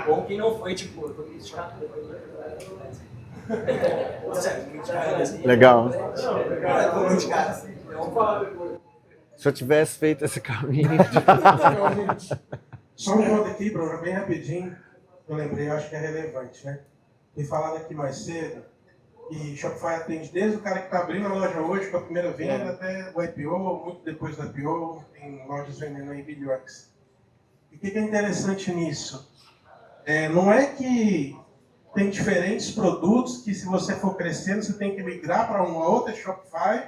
bom que não foi, tipo, eu tô me criticando depois. Legal. Se eu tivesse feito esse caminho. Só um ponto aqui, Bruno, bem rapidinho. Eu lembrei, eu acho que é relevante, né? Fui falado aqui mais cedo. E Shopify atende desde o cara que está abrindo a loja hoje com a primeira venda até o IPO, muito depois do IPO, tem lojas vendendo aí bilhões. E o que é interessante nisso? Não é que tem diferentes produtos que se você for crescendo você tem que migrar para uma outra Shopify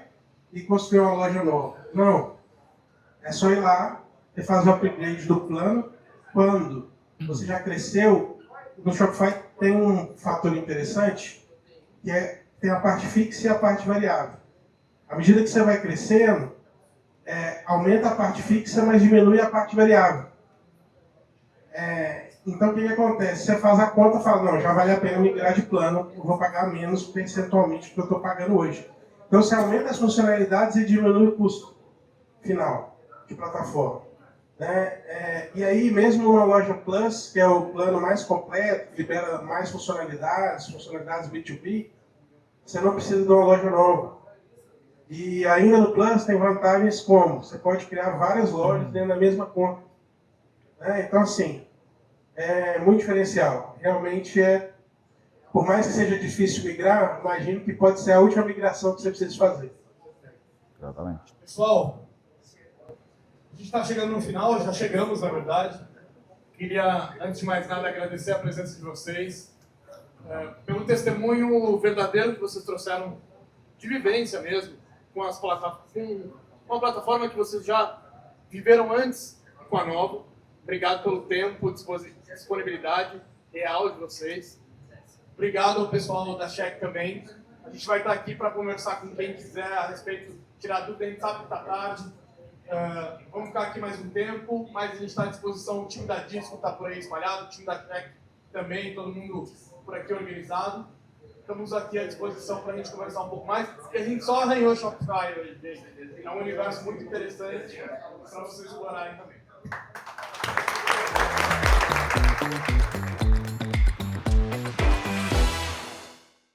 e construir uma loja nova. Não. É só ir lá e fazer o upgrade do plano. Quando você já cresceu, no Shopify tem um fator interessante que tem a parte fixa e a parte variável. À medida que você vai crescendo, aumenta a parte fixa, mas diminui a parte variável. Então, o que acontece? Você faz a conta e fala, não, já vale a pena migrar de plano, eu vou pagar menos percentualmente do que eu estou pagando hoje. Então, você aumenta as funcionalidades e diminui o custo final de plataforma. E aí, mesmo numa loja Plus, que é o plano mais completo, que libera mais funcionalidades B2B, você não precisa de uma loja nova. E ainda no Plus tem vantagens como você pode criar várias lojas dentro da mesma conta. Então, assim, é muito diferencial. Realmente por mais que seja difícil migrar, imagino que pode ser a última migração que você precisa fazer. Exatamente. Pessoal, a gente está chegando no final, já chegamos, na verdade. Queria, antes de mais nada, agradecer a presença de vocês, pelo testemunho verdadeiro que vocês trouxeram de vivência mesmo, com uma plataforma que vocês já viveram antes com a Novo. Obrigado pelo tempo, disponibilidade real de vocês. Obrigado ao pessoal da Check também. A gente vai estar aqui para conversar com quem quiser a respeito, tirar dúvida, a gente sabe que está tarde. Vamos ficar aqui mais um tempo, mas a gente está à disposição. O time da Disco está por aí espalhado, o time da Track também, todo mundo por aqui organizado. Estamos aqui à disposição para a gente conversar um pouco mais. E a gente só arranhou Shopify hoje, gente. É um universo muito interessante para vocês explorarem também.